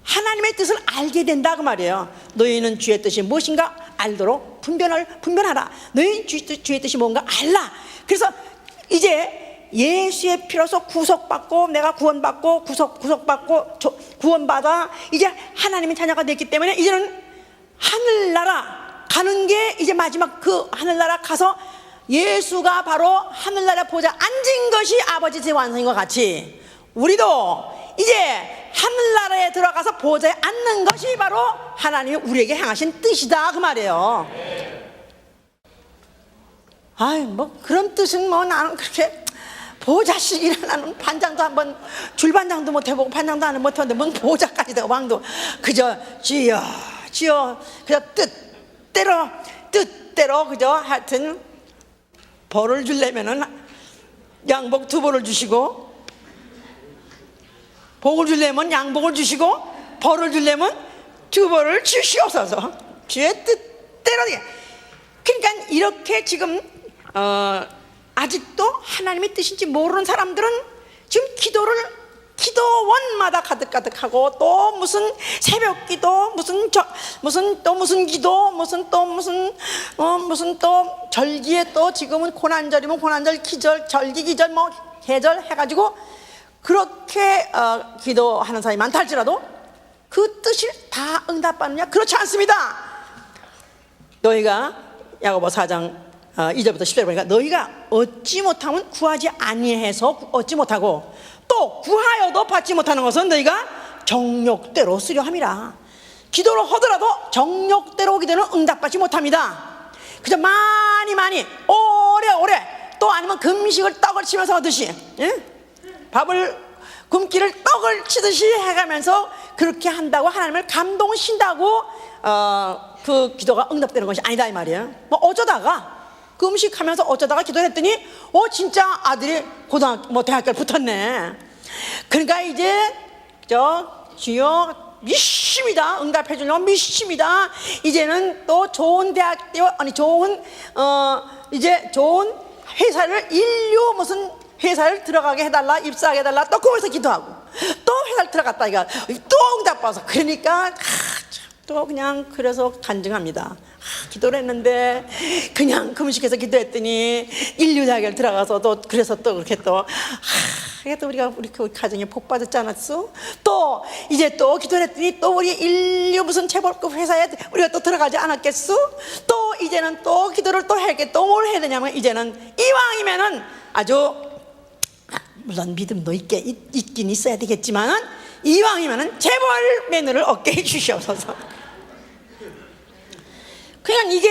하나님의 뜻을 알게 된다 그 말이에요. 너희는 주의 뜻이 무엇인가 알도록 분별하라. 너희 주의 뜻이 뭔가 알라. 그래서 이제 예수의 피로서 구속받고 내가 구원받고 구속받고 구원받아 이제 하나님의 자녀가 됐기 때문에 이제는 하늘나라 가는 게 이제 마지막, 그 하늘나라 가서 예수가 바로 하늘나라 보좌 앉은 것이 아버지의 완성인 것 같이 우리도 이제 하늘나라에 들어가서 보좌에 앉는 것이 바로 하나님이 우리에게 행하신 뜻이다, 그 말이에요. 아이, 뭐 그런 뜻은 뭐 나는 그렇게 보좌식이라, 나는 반장도 한번 줄반장도 못 해보고 반장도 안 못했는데 뭔 보좌까지 되고 왕도 그저 주여 주여 그저 뜻대로 그저 하여튼 벌을 주려면은 양복 2벌을 주시고, 복을 주려면 양복을 주시고, 벌을 주려면 2벌을 주시옵소서. 주의 뜻대로. 그러니까 이렇게 지금 아직도 하나님의 뜻인지 모르는 사람들은 지금 기도원마다 가득하고, 또 무슨 새벽기도, 무슨 기도, 무슨 또 절기에, 또 지금은 고난절이면 고난절 기절, 절기 기절 뭐 계절 해가지고 그렇게 기도하는 사람이 많다 할지라도 그 뜻을 다 응답받느냐? 그렇지 않습니다. 너희가 야고보 4장 2절부터 10절 보니까 너희가 얻지 못하면 구하지 아니해서 얻지 못하고, 또 구하여도 받지 못하는 것은 너희가 정욕대로 쓰려 함이라. 기도를 하더라도 정욕대로 기도는 응답받지 못합니다. 그저 많이 오래 또 아니면 금식을 떡을 치면서 하듯이, 밥을 굶기를 떡을 치듯이 해가면서 그렇게 한다고 하나님을 감동신다고 그 기도가 응답되는 것이 아니다, 이 말이에요. 뭐 어쩌다가 그 음식하면서 어쩌다가 기도를 했더니 진짜 아들이 대학교를 붙었네. 그러니까 이제 주여 믿습니다, 응답해 주려고 믿습니다. 이제는 또 좋은 이제 좋은 회사를, 인류 무슨 회사를 들어가게 해달라, 입사하게 해달라, 또 거기서 기도하고, 또 회사를 들어갔다 이거 또 응답받아서, 그러니까 또 그냥 그래서 간증합니다. 기도를 했는데 그냥 금식해서 기도했더니 인류대학을 들어가서 또 그래서 또 그렇게 또 우리 가정에 복 받았지 않았어? 또 이제 또 기도를 했더니 또 우리 인류 무슨 재벌급 회사에 우리가 또 들어가지 않았겠어? 또 이제는 또 기도를 또 해야겠, 또 뭘 해야 되냐면 이제는 이왕이면은 아주 물론 믿음도 있긴 있어야 되겠지만은 이왕이면은 재벌 매너를 얻게 해주시옵소서. 그냥 이게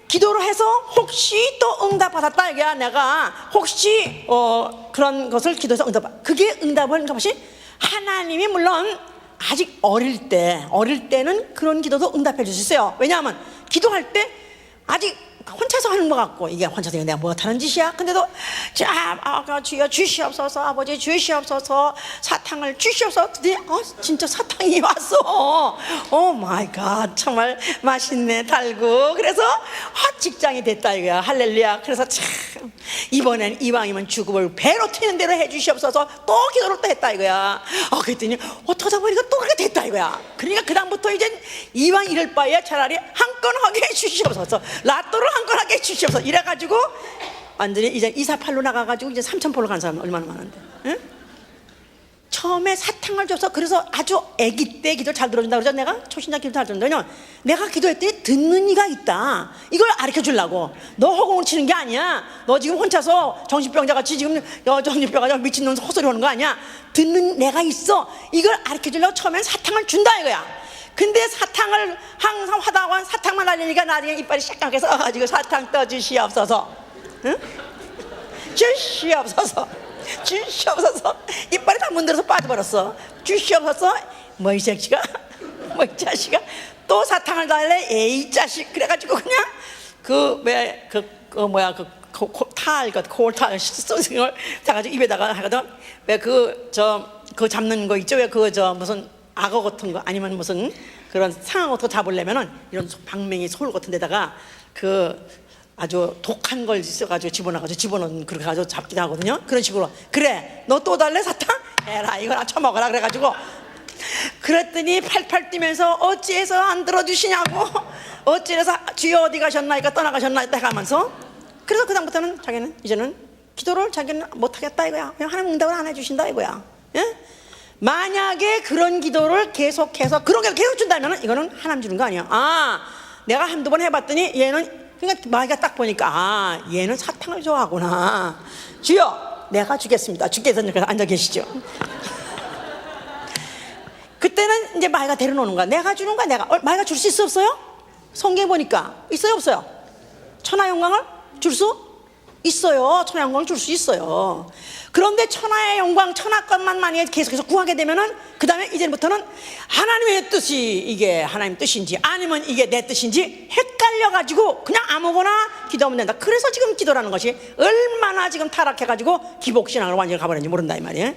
기도를 해서 혹시 또 응답받았다 이거야. 내가 혹시 그런 것을 기도해서 그게 응답을 것이 하나님이 물론 아직 어릴 때는 그런 기도도 응답해 주셨어요. 왜냐하면 기도할 때 아직 혼자서 하는 것 같고, 이게 혼자서 내가 못하는 짓이야. 근데도 주여 주시옵소서, 아버지 주시옵소서, 사탕을 주시옵소서. 진짜 사탕이 왔어. 오 마이 갓, 정말 맛있네, 달고. 그래서 직장이 됐다 이거야. 할렐루야. 그래서 참 이번엔 이왕이면 주급을 배로 튀는 대로 해주시옵소서. 또 기도를 또 했다 이거야. 그랬더니 어떡하다 보니까 또 그렇게 됐다 이거야. 그러니까 그 다음부터 이제 이왕 이럴 바에 차라리 한 건 하게 해주시옵소서, 라또를 한 건 하게 해주시옵소서. 이래가지고 완전히 이제 248로 나가가지고 이제 3000포로 간 사람은 얼마나 많은데, 응? 처음에 사탕을 줘서, 그래서 아주 아기 때 기도를 잘 들어준다 그러죠. 내가 초신자 기도 잘 들어준다. 왜냐면 내가 기도했더니 듣는 이가 있다, 이걸 가르쳐 주려고. 너 허공을 치는 게 아니야. 너 지금 혼자서 정신병자 같이 지금 정신병자 미친놈 헛소리 하는 거 아니야. 듣는 내가 있어, 이걸 가르쳐 주려고 처음엔 사탕을 준다 이거야. 근데 사탕을 항상 하다가 사탕만 날리니까 나중에 이빨이 샥하게 써가지고 사탕 떠주시옵소서, 응? 주시옵소서, 주시옵소서. 이빨이 다 문들어서 빠져버렸어. 주시옵소서. 뭐 이 새끼가 뭐 이 자식아 또 사탕을 달래, 에이 자식. 그래가지고 그냥 콜탈 소승을 사가지고 입에다가 하거든. 왜 그 잡는 거 있죠? 왜 무슨 악어 같은 거, 아니면 무슨 그런 상어 같은 거 잡으려면은 이런 방맹이 솔 같은 데다가 아주 독한 걸 써가지고 집어넣은 그렇게 가지고 잡기도 하거든요. 그런 식으로. 그래, 너 또 달래 사탕? 해라, 이거나 처먹어라. 그래가지고 그랬더니 팔팔 뛰면서 어찌해서 안 들어주시냐고, 어찌해서 주여 어디 가셨나이까 떠나가셨나이까 해가면서. 그래서 그 다음부터는 자기는 이제는 기도를 자기는 못하겠다 이거야. 그냥 하나님 응답을 안 해주신다 이거야. 예? 만약에 그런 기도를 계속해서 그렇게 계속 준다면 이거는 하나님 주는 거 아니야. 내가 한두 번 해봤더니 얘는, 그러니까 마귀가 딱 보니까 얘는 사탕을 좋아하구나. 주여 내가 주겠습니다. 주께서 앉아 계시죠. 그때는 이제 마귀가 데려놓는 거야. 내가 주는 거야. 마귀가 줄 수 있어 없어요? 성경에 보니까 있어요 없어요? 천하 영광을 줄 수 있어요. 천하 영광을 줄 수 있어요. 그런데 천하의 영광, 천하 것만 만약에 계속해서 구하게 되면은 그 다음에 이제부터는 하나님의 뜻이 이게 하나님 뜻인지 아니면 이게 내 뜻인지 헷갈려가지고 그냥 아무거나 기도하면 된다. 그래서 지금 기도라는 것이 얼마나 지금 타락해가지고 기복신앙으로 완전히 가버렸는지 모른다 이 말이에요.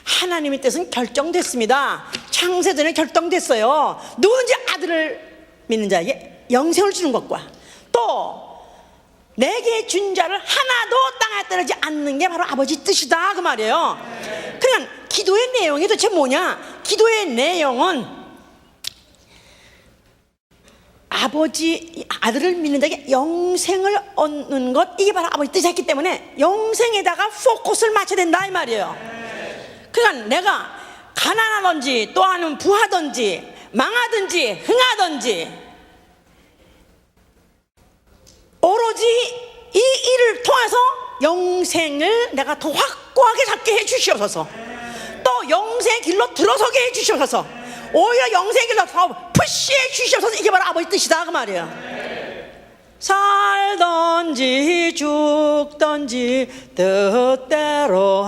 하나님의 뜻은 결정됐습니다. 창세전에 결정됐어요. 누구든지 아들을 믿는 자에게 영생을 주는 것과 또 내게 준 자를 하나도 땅에 떨어지지 않는 게 바로 아버지 뜻이다 그 말이에요. 그러니까 기도의 내용이 도대체 뭐냐? 기도의 내용은 아버지 아들을 믿는 자에게 영생을 얻는 것, 이게 바로 아버지 뜻이었기 때문에 영생에다가 포커스를 맞춰야 된다 이 말이에요. 그러니까 내가 가난하든지 또 아니면 부하든지 망하든지 흥하든지 오로지 이 일을 통해서 영생을 내가 더 확고하게 잡게 해 주시옵소서. 또 영생의 길로 들어서게 해 주시옵소서. 오히려 영생의 길로 더 푸시해 주시옵소서. 이게 바로 아버지 뜻이다 그 말이에요. 살든지 죽든지 뜻대로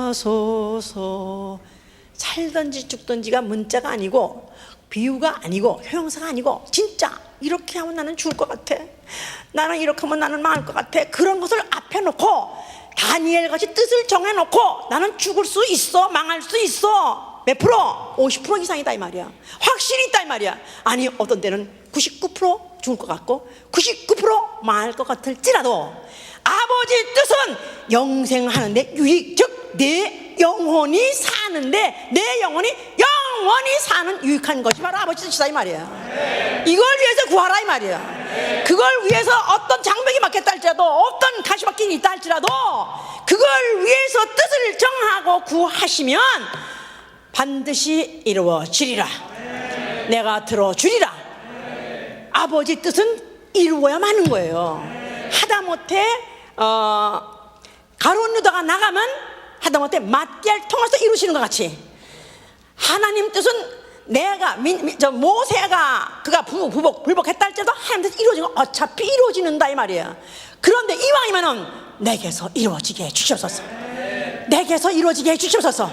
하소서. 살든지 죽든지가 문자가 아니고 비유가 아니고 형용사가 아니고 진짜 이렇게 하면 나는 죽을 것 같아, 나는 이렇게 하면 나는 망할 것 같아, 그런 것을 앞에 놓고 다니엘같이 뜻을 정해놓고 나는 죽을 수 있어, 망할 수 있어, 몇 프로? 50% 이상이다 이 말이야. 확실히 있다 이 말이야. 아니 어떤 때는 99% 죽을 것 같고 99% 망할 것 같을지라도 아버지 뜻은 영생하는데 유익, 즉 내 영혼이 사는데 내 영혼이 영원히 사는 유익한 것이 바로 아버지 뜻이다 이 말이야. 이걸 위해서 구하라 이 말이야. 그걸 위해서 어떤 장벽이 막혔다 할지라도 어떤 가시밭길이 있다 할지라도 그걸 위해서 뜻을 정하고 구하시면 반드시 이루어지리라. 내가 들어주리라. 아버지 뜻은 이루어야만 하는 거예요. 하다못해 가룟 유다가 나가면 하다못해 맏기를 통해서 이루시는 것 같이 하나님 뜻은 내가 모세가 그가 불복했다 할지라도 하나님 뜻 이루어지는 건 어차피 이루어지는다 이 말이에요. 그런데 이왕이면은 내게서 이루어지게 해주시옵소서. 내게서 이루어지게 해주시옵소서.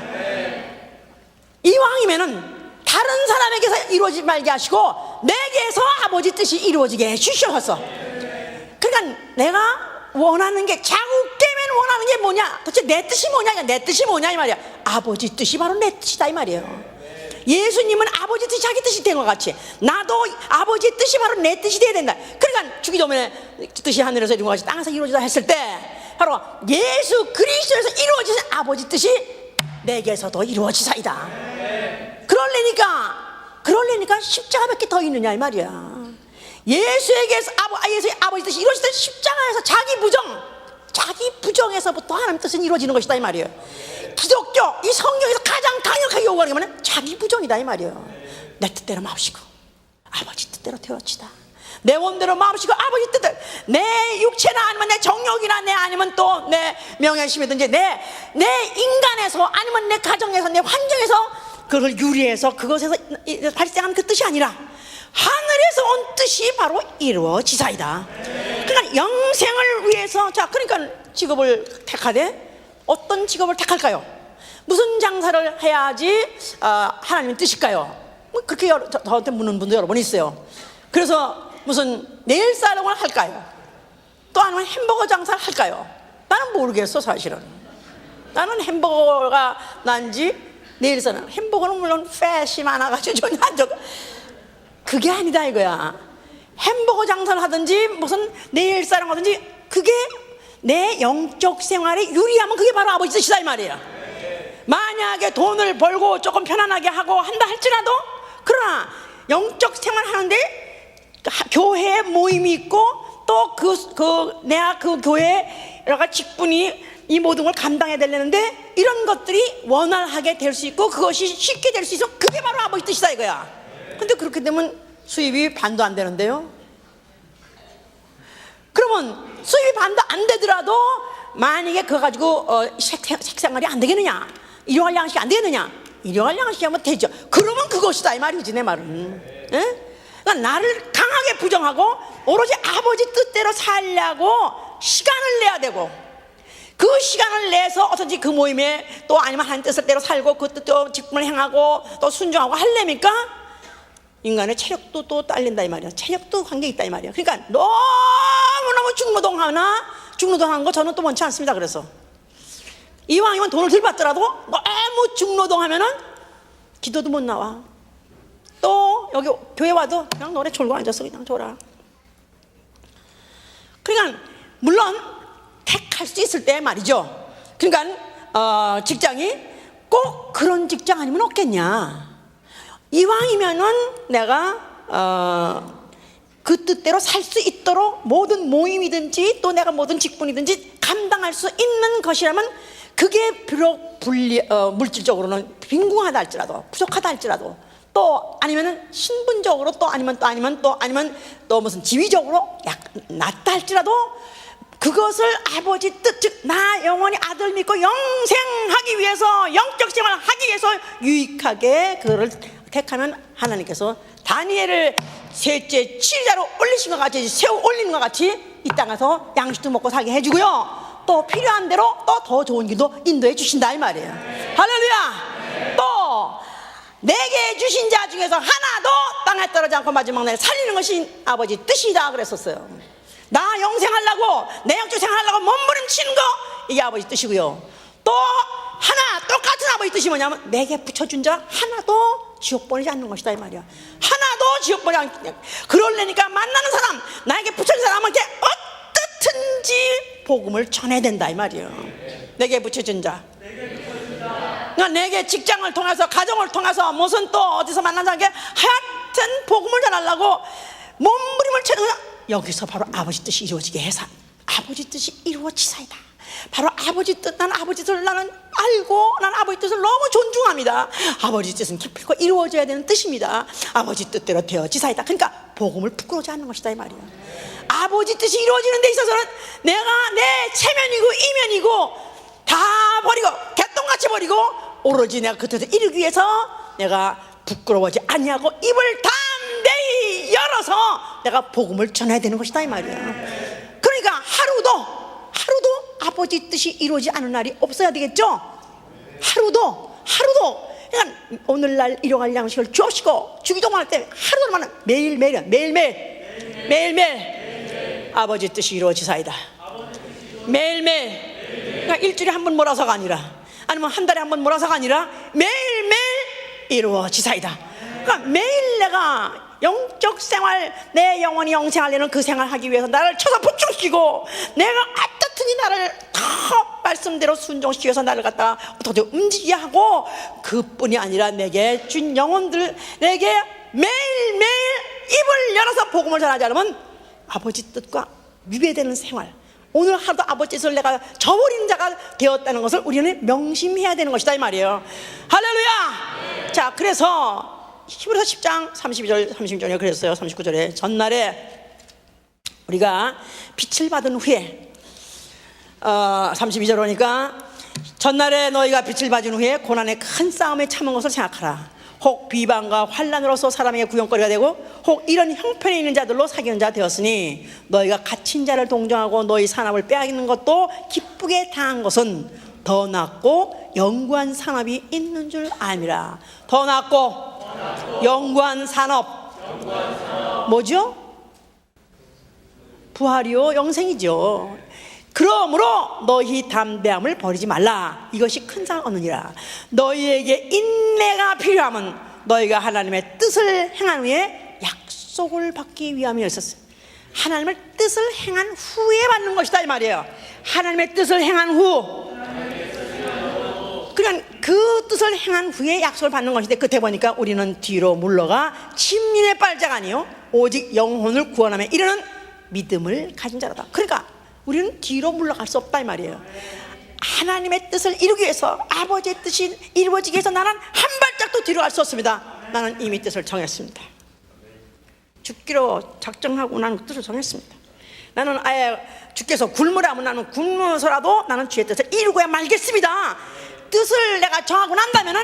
이왕이면은 다른 사람에게서 이루어지지 말게 하시고 내게서 아버지 뜻이 이루어지게 해주시옵소서. 그러니까 내가 원하는 게 자꾸 깨면 원하는 게 뭐냐? 도대체 내 뜻이 뭐냐? 내 뜻이 뭐냐 이 말이야. 아버지 뜻이 바로 내 뜻이다 이 말이에요. 예수님은 아버지 뜻이 자기 뜻이 된 것 같이 나도 아버지 뜻이 바로 내 뜻이 돼야 된다. 그러니까 주기도문에 뜻이 하늘에서 이룬 것 같이 땅에서 이루어지다 했을 때 바로 예수 그리스도에서 이루어지는 아버지 뜻이 내게서도 이루어지사이다. 그러려니까 십자가밖에 더 있느냐 이 말이야. 예수에게서 예수의 아버지 뜻이 이루어질 때 십자가에서 자기 부정에서부터 하나님 뜻은 이루어지는 것이다 이 말이에요. 기독교 이 성경에서 가장 강력하게 요구하는 게 뭐냐? 자기 부정이다 이 말이에요. 내 뜻대로 마음시고 아버지 뜻대로 되어지다. 내 원대로 마음시고 아버지 뜻대로, 내 육체나 아니면 내 정욕이나 내 아니면 또 내 명예심이든지 내 인간에서 아니면 내 가정에서 내 환경에서 그걸 유리해서 그것에서 발생하는 그 뜻이 아니라 하늘에서 온 뜻이 바로 이루어지사이다. 그러니까 영생을 위해서 그러니까 직업을 택하되 어떤 직업을 택할까요? 무슨 장사를 해야지 하나님의 뜻일까요? 그렇게 저한테 묻는 분도 여러 번 있어요. 그래서 무슨 네일 사롱을 할까요? 또 아니면 햄버거 장사를 할까요? 나는 모르겠어 사실은. 나는 햄버거가 난지 네일 사롱, 햄버거는 물론 팻이 많아가지고 전혀 안 좋고 그게 아니다 이거야. 햄버거 장사를 하든지 무슨 네일 사롱 하든지 그게 내 영적 생활에 유리하면 그게 바로 아버지 뜻이다 이 말이야. 만약에 돈을 벌고 조금 편안하게 하고 한다 할지라도 그러나 영적 생활 하는데 교회에 모임이 있고 또 내가 그 교회에 여러 가지 직분이 이 모든 걸 감당해야 되려는데 이런 것들이 원활하게 될 수 있고 그것이 쉽게 될 수 있어. 그게 바로 아버지 뜻이다 이거야. 근데 그렇게 되면 수입이 반도 안 되는데요. 그러면 수입이 반도 안 되더라도 만약에 그거 가지고 식생활이 안 되겠느냐, 일용할 양식이 안 되겠느냐, 일용할 양식이면 되죠. 그러면 그것이다 이 말이지 내 말은. 예? 그러니까 나를 강하게 부정하고 오로지 아버지 뜻대로 살려고 시간을 내야 되고, 그 시간을 내서 어떤지 그 모임에 또 아니면 하나님 뜻대로 살고 그 뜻대로 직분을 행하고 또 순종하고 하려니까 인간의 체력도 또 딸린다 이 말이야. 체력도 관계 있다 이 말이야. 그러니까 너무너무 중노동하는 거 저는 또 원치 않습니다. 그래서 이왕이면 돈을 덜 받더라도 너무 중노동하면은 기도도 못 나와. 또 여기 교회 와도 그냥 노래 졸고 앉아서 그냥 졸아. 그러니까 물론 택할 수 있을 때 말이죠. 그러니까 직장이 꼭 그런 직장 아니면 없겠냐. 이왕이면은 내가 그 뜻대로 살 수 있도록 모든 모임이든지 또 내가 모든 직분이든지 감당할 수 있는 것이라면, 그게 비록 물질적으로는 빈궁하다 할지라도, 부족하다 할지라도, 또 아니면은 신분적으로 또 아니면 또 무슨 지위적으로 낮다 할지라도 그것을 아버지 뜻, 즉 나 영원히 아들 믿고 영생하기 위해서, 영적 생활을 하기 위해서 유익하게 그거를 택하면 하나님께서 다니엘을 셋째 치자로 올리신 것 같이, 세워 올리는 것 같이 이 땅에서 양식도 먹고 살게 해주고요, 또 필요한 대로 또 더 좋은 길도 인도해 주신다 이 말이에요. 할렐루야. 또 내게 주신 자 중에서 하나도 땅에 떨어지지 않고 마지막 날에 살리는 것이 아버지 뜻이다 그랬었어요. 나 영생하려고, 내 영적 생활하려고 몸부림치는 거, 이게 아버지 뜻이고요. 또 하나 똑같은 아버지 뜻이 뭐냐면 내게 붙여준 자 하나도 지옥 보내지 않는 것이다 이 말이야. 하나도 지옥 보내지 않는. 그러려니까 만나는 사람, 나에게 붙여준 사람한테 어떻든지 복음을 전해야 된다 이 말이에요. 내게 붙여준 자, 그러니까 내게 직장을 통해서, 가정을 통해서, 무슨 또 어디서 만난 사람에게 하여튼 복음을 전하려고 몸부림을 치는, 여기서 바로 아버지 뜻이 이루어지게 해서 아버지 뜻이 이루어지사이다. 바로 아버지 뜻, 난 아버지 뜻을 나는 알고, 난 아버지 뜻을 너무 존중합니다. 아버지 뜻은 기필코 이루어져야 되는 뜻입니다. 아버지 뜻대로 되어지사이다. 그러니까 복음을 부끄러워하지 않는 것이다 이 말이야. 아버지 뜻이 이루어지는 데 있어서는 내가 내 체면이고 이면이고 다 버리고 개똥같이 버리고 오로지 내가 그 뜻을 이루기 위해서 내가 부끄러워하지 아니하고 입을 담대히 열어서 내가 복음을 전해야 되는 것이다 이 말이야. 그러니까 하루도 아버지 뜻이 이루어지지 않은 날이 없어야 되겠죠. 하루도 그러니까 오늘날 일용할 양식을 주옵시고, 주기도문할 때 하루도만 매일매일 아버지 뜻이 이루어지사이다. 매일매일, 그러니까 일주일에 한 번 몰아서가 아니라, 아니면 한 달에 한 번 몰아서가 아니라 매일매일 이루어지사이다. 그러니까 매일 내가 영적 생활, 내 영혼이 영생하려는 그 생활하기 위해서 나를 쳐서 복종시키고, 내가 어떻든지 나를 다 말씀대로 순종시키기 위해서 나를 갖다가 어떻게 움직이게 하고, 그뿐이 아니라 내게 준 영혼들, 내게 매일매일 입을 열어서 복음을 전하지 않으면 아버지 뜻과 위배되는 생활, 오늘 하루도 아버지 뜻을 내가 저버리는 자가 되었다는 것을 우리는 명심해야 되는 것이다 이 말이에요. 할렐루야. 자, 그래서 히브리서 10장 32절 36절에 그랬어요. 39절에 전날에 우리가 빛을 받은 후에 32절 오니까 전날에 너희가 빛을 받은 후에 고난의 큰 싸움에 참은 것을 생각하라. 혹 비방과 환난으로서 사람에게 구경거리가 되고 혹 이런 형편에 있는 자들로 사귀는 자 되었으니 너희가 갇힌 자를 동정하고 너희 산업을 빼앗기는 것도 기쁘게 당한 것은 더 낫고 영구한 산업이 있는 줄 알미라. 더 낫고 영구한 산업, 뭐죠? 부활이요, 영생이죠. 그러므로 너희 담대함을 버리지 말라. 이것이 큰 상 얻느니라. 너희에게 인내가 필요하면 너희가 하나님의 뜻을 행한 후에 약속을 받기 위함이었었어요. 하나님의 뜻을 행한 후에 받는 것이다 이 말이에요. 하나님의 뜻을 행한 후, 그러니까 그 뜻을 행한 후에 약속을 받는 것인데, 끝에 보니까 우리는 뒤로 물러가 침륜의 빨자가 아니요 오직 영혼을 구원함에 이르는 믿음을 가진 자로다. 그러니까 우리는 뒤로 물러갈 수 없다 이 말이에요. 하나님의 뜻을 이루기 위해서, 아버지의 뜻이 이루어지기 위해서 나는 한 발짝도 뒤로 갈 수 없습니다. 나는 이미 뜻을 정했습니다. 죽기로 작정하고 나는 뜻을 정했습니다. 나는 아예 주께서 굶으라면 나는 굶어서라도 나는 주의 뜻을 이루고야 말겠습니다. 뜻을 내가 정하고 난다면은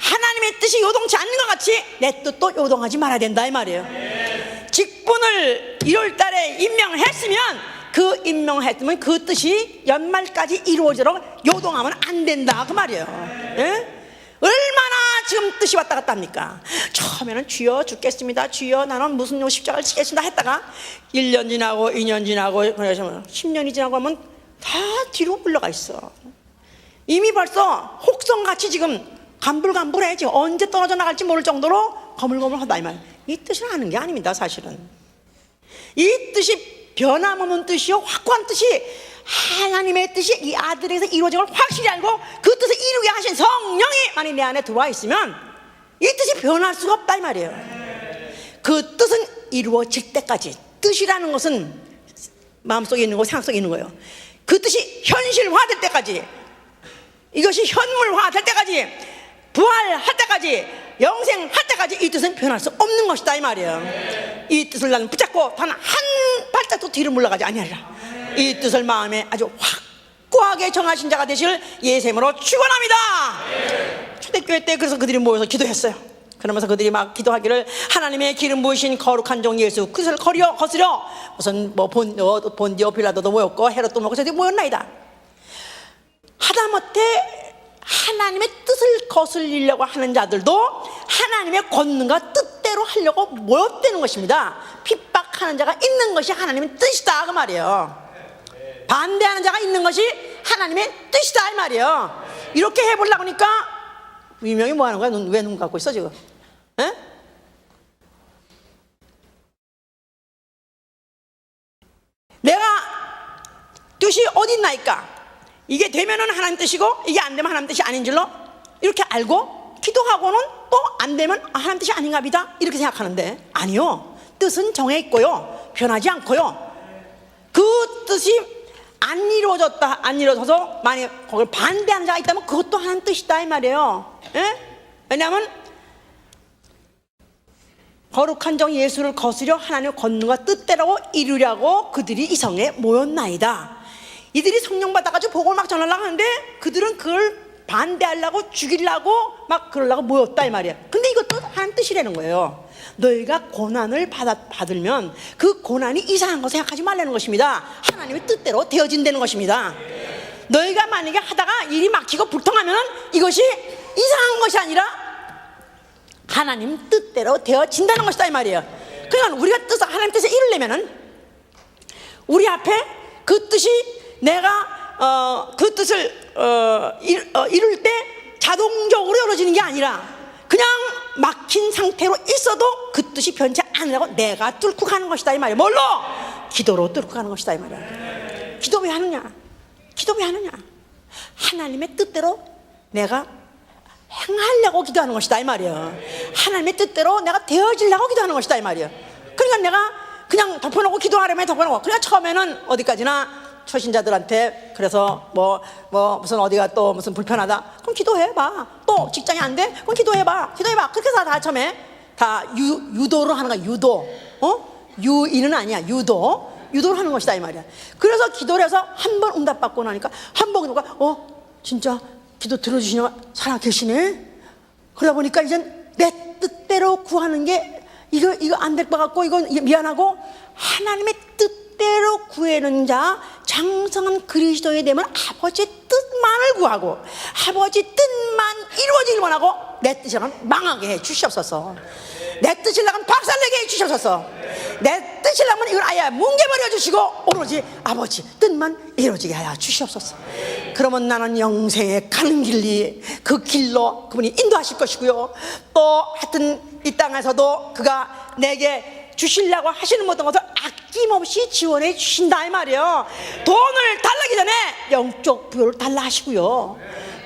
하나님의 뜻이 요동치 않는 것 같이 내 뜻도 요동하지 말아야 된다 이 말이에요. 직분을 1월 달에 임명했으면 그 임명했으면 그 뜻이 연말까지 이루어지도록 요동하면 안 된다 그 말이에요. 예? 얼마나 지금 뜻이 왔다 갔다 합니까? 처음에는 주여 죽겠습니다, 주여 나는 무슨 요 십자가를 지겠습니다 했다가 1년 지나고 2년 지나고 10년이 지나고 하면 다 뒤로 물러가 있어. 이미 벌써 혹성같이 지금 간불간불해. 지금 언제 떨어져 나갈지 모를 정도로 거물거물하다 이 말. 이 뜻을 아는 게 아닙니다 사실은. 이 뜻이 변함없는 뜻이요 확고한 뜻이 하나님의 뜻이 이 아들에서 이루어진 걸 확실히 알고 그 뜻을 이루게 하신 성령이 만약 내 안에 들어와 있으면 이 뜻이 변할 수가 없다 이 말이에요. 그 뜻은 이루어질 때까지. 뜻이라는 것은 마음속에 있는 거 생각 속에 있는 거예요. 그 뜻이 현실화될 때까지, 이것이 현물화될 때까지, 부활할 때까지, 영생할 때까지 이 뜻은 변할 수 없는 것이다 이 말이에요. 이 뜻을 나는 붙잡고 단 한 발짝도 뒤로 물러가지 아니하리라. 이 뜻을 마음에 아주 확고하게 정하신 자가 되시를 예수님으로 축원합니다. 초대교회 때 그래서 그들이 모여서 기도했어요. 그러면서 그들이 막 기도하기를 하나님의 기름 부으신 거룩한 종 예수 그것을 거스려 무슨 뭐 본디오 빌라도도 모였고 헤롯도 모였고 저들이 모였나이다. 하다못해 하나님의 뜻을 거슬리려고 하는 자들도 하나님의 권능과 뜻대로 하려고 모였다는 것입니다. 핍박하는 자가 있는 것이 하나님의 뜻이다 그 말이에요. 반대하는 자가 있는 것이 하나님의 뜻이다 이 말이에요. 이렇게 해보려고 하니까 위명이 뭐 하는 거야? 왜 눈 감고 있어 지금? 에? 내가 뜻이 어디 있나이까? 이게 되면은 하나님 뜻이고 이게 안 되면 하나님 뜻이 아닌 줄로 이렇게 알고 기도하고는 또 안 되면 하나님 뜻이 아닌가 보다 이렇게 생각하는데 아니요. 뜻은 정해 있고요. 변하지 않고요. 그 뜻이 안 이루어져서 만약 거기를 반대하는 자가 있다면 그것도 하나님 뜻이다 이 말이에요. 예? 왜냐하면 거룩한 종 예수를 거스려 하나님의 권능과 뜻대로 이루려고 그들이 이 성에 모였나이다. 이들이 성령 받아가지고 복음을 막 전하려고 하는데 그들은 그걸 반대하려고 죽이려고 막 그러려고 모였다 이 말이야. 근데 이것도 하나님 뜻이라는 거예요. 너희가 고난을 받으면 그 고난이 이상한 거 생각하지 말라는 것입니다. 하나님의 뜻대로 되어진다는 것입니다. 너희가 만약에 하다가 일이 막히고 불통하면 이것이 이상한 것이 아니라 하나님 뜻대로 되어진다는 것이다 이 말이에요. 그러니까 우리가 하나님 뜻을 이루려면은 우리 앞에 그 뜻이 내가 그 뜻을 이룰 때 자동적으로 이루어지는 게 아니라 그냥 막힌 상태로 있어도 그 뜻이 변치 않으라고 내가 뚫고 가는 것이다 이 말이에요. 뭘로? 기도로 뚫고 가는 것이다 이 말이에요. 기도 왜 하느냐? 기도 왜 하느냐? 하나님의 뜻대로 내가 행하려고 기도하는 것이다 이 말이에요. 하나님의 뜻대로 내가 되어지려고 기도하는 것이다 이 말이에요. 그러니까 내가 그냥 덮어놓고 기도하려면 덮어놓고, 그러니까 처음에는 어디까지나 초신자들한테 그래서 무슨 어디가 또 무슨 불편하다 그럼 기도해봐. 또 직장이 안 돼? 그럼 기도해봐. 그렇게 해서 다 처음에 다 유도로 하는 거야. 유도. 유인은 아니야. 유도를 하는 것이다 이 말이야. 그래서 기도를 해서 한 번 응답받고 나니까 한 번 누가 진짜 기도 들어주시는 사람 계시네. 그러다 보니까 이제 내 뜻대로 구하는 게 이거 안 될 것 같고 이건 미안하고 하나님의 뜻대로 구하는 자 장성한 그리스도에 대면 아버지의 뜻만을 구하고 아버지 뜻만 이루어지길 원하고 내 뜻이라면 망하게 해 주시옵소서. 내 뜻이라면 박살내게 해 주시옵소서. 내 뜻이라면 이걸 아예 뭉개버려 주시고 오로지 아버지 뜻만 이루어지게 하여 주시옵소서. 그러면 나는 영생에 가는 길이 그 길로 그분이 인도하실 것이고요. 또 하여튼 이 땅에서도 그가 내게 주시려고 하시는 모든 것을 아낌없이 지원해 주신다 이 말이에요. 돈을 달라기 전에 영적 부여를 달라 하시고요.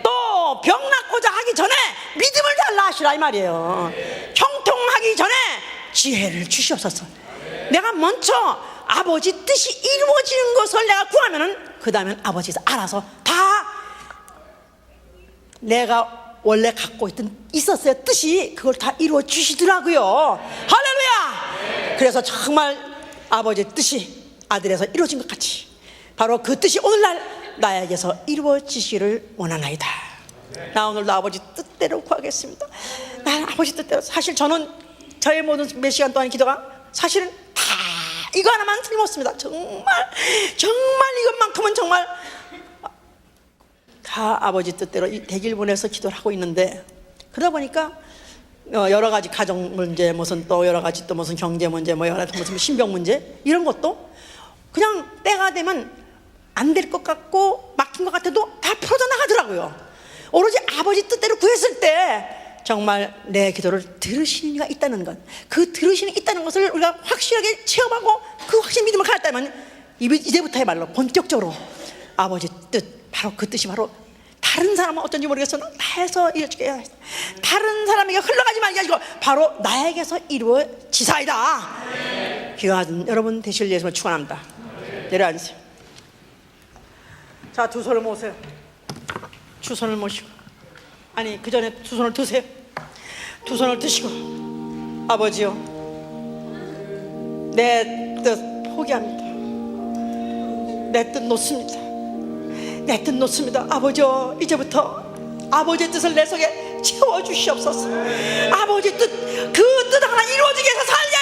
또 병 낫고자 하기 전에 믿음을 달라 하시라 이 말이에요. 형통하기 전에 지혜를 주시옵소서. 내가 먼저 아버지 뜻이 이루어지는 것을 내가 구하면은 그 다음엔 아버지께서 알아서 다 내가 원래 갖고 있었어야 뜻이 그걸 다 이루어 주시더라고요. 할렐루야. 그래서 정말 아버지의 뜻이 아들에서 이루어진 것 같이 바로 그 뜻이 오늘날 나에게서 이루어지기를 원하나이다. 나 오늘도 아버지 뜻 뜻대로 구하겠습니다. 나는 아버지 뜻대로. 사실 저는 저의 모든 몇 시간 동안 기도가 사실은 다 이거 하나만 틀림없습니다. 정말 이것만큼은 정말 다 아버지 뜻대로 되길 원해서 기도를 하고 있는데, 그러다 보니까 여러 가지 가정 문제, 무슨 또 여러 가지 또 무슨 경제 문제, 뭐 여러 가지 무슨 신병 문제, 이런 것도 그냥 때가 되면 안 될 것 같고 막힌 것 같아도 다 풀어져 나가더라고요. 오로지 아버지 뜻대로 구했을 때 정말 내 기도를 들으시는 이가 있다는 것, 그 들으시는 게 있다는 것을 우리가 확실하게 체험하고 그 확신 믿음을 가졌다면 이제부터야말로 본격적으로 아버지 뜻, 바로 그 뜻이 바로 다른 사람은 어쩐지 모르겠어 나에서 이루어지게 해야, 다른 사람에게 흘러가지 말게 하시고 바로 나에게서 이루어지사이다. 귀한 여러분 되실 예수님을 축원합니다. 내려앉으세요. 자, 두 손을 모으세요. 두 손을 모시고, 아니 그 전에 두 손을 드세요. 두 손을 드시고, 아버지요, 내 뜻 포기합니다. 내 뜻 놓습니다. 내 뜻 놓습니다. 아버지요, 이제부터 아버지의 뜻을 내 속에 채워주시옵소서. 아버지의 뜻, 그 뜻 하나 이루어지게 해서 살게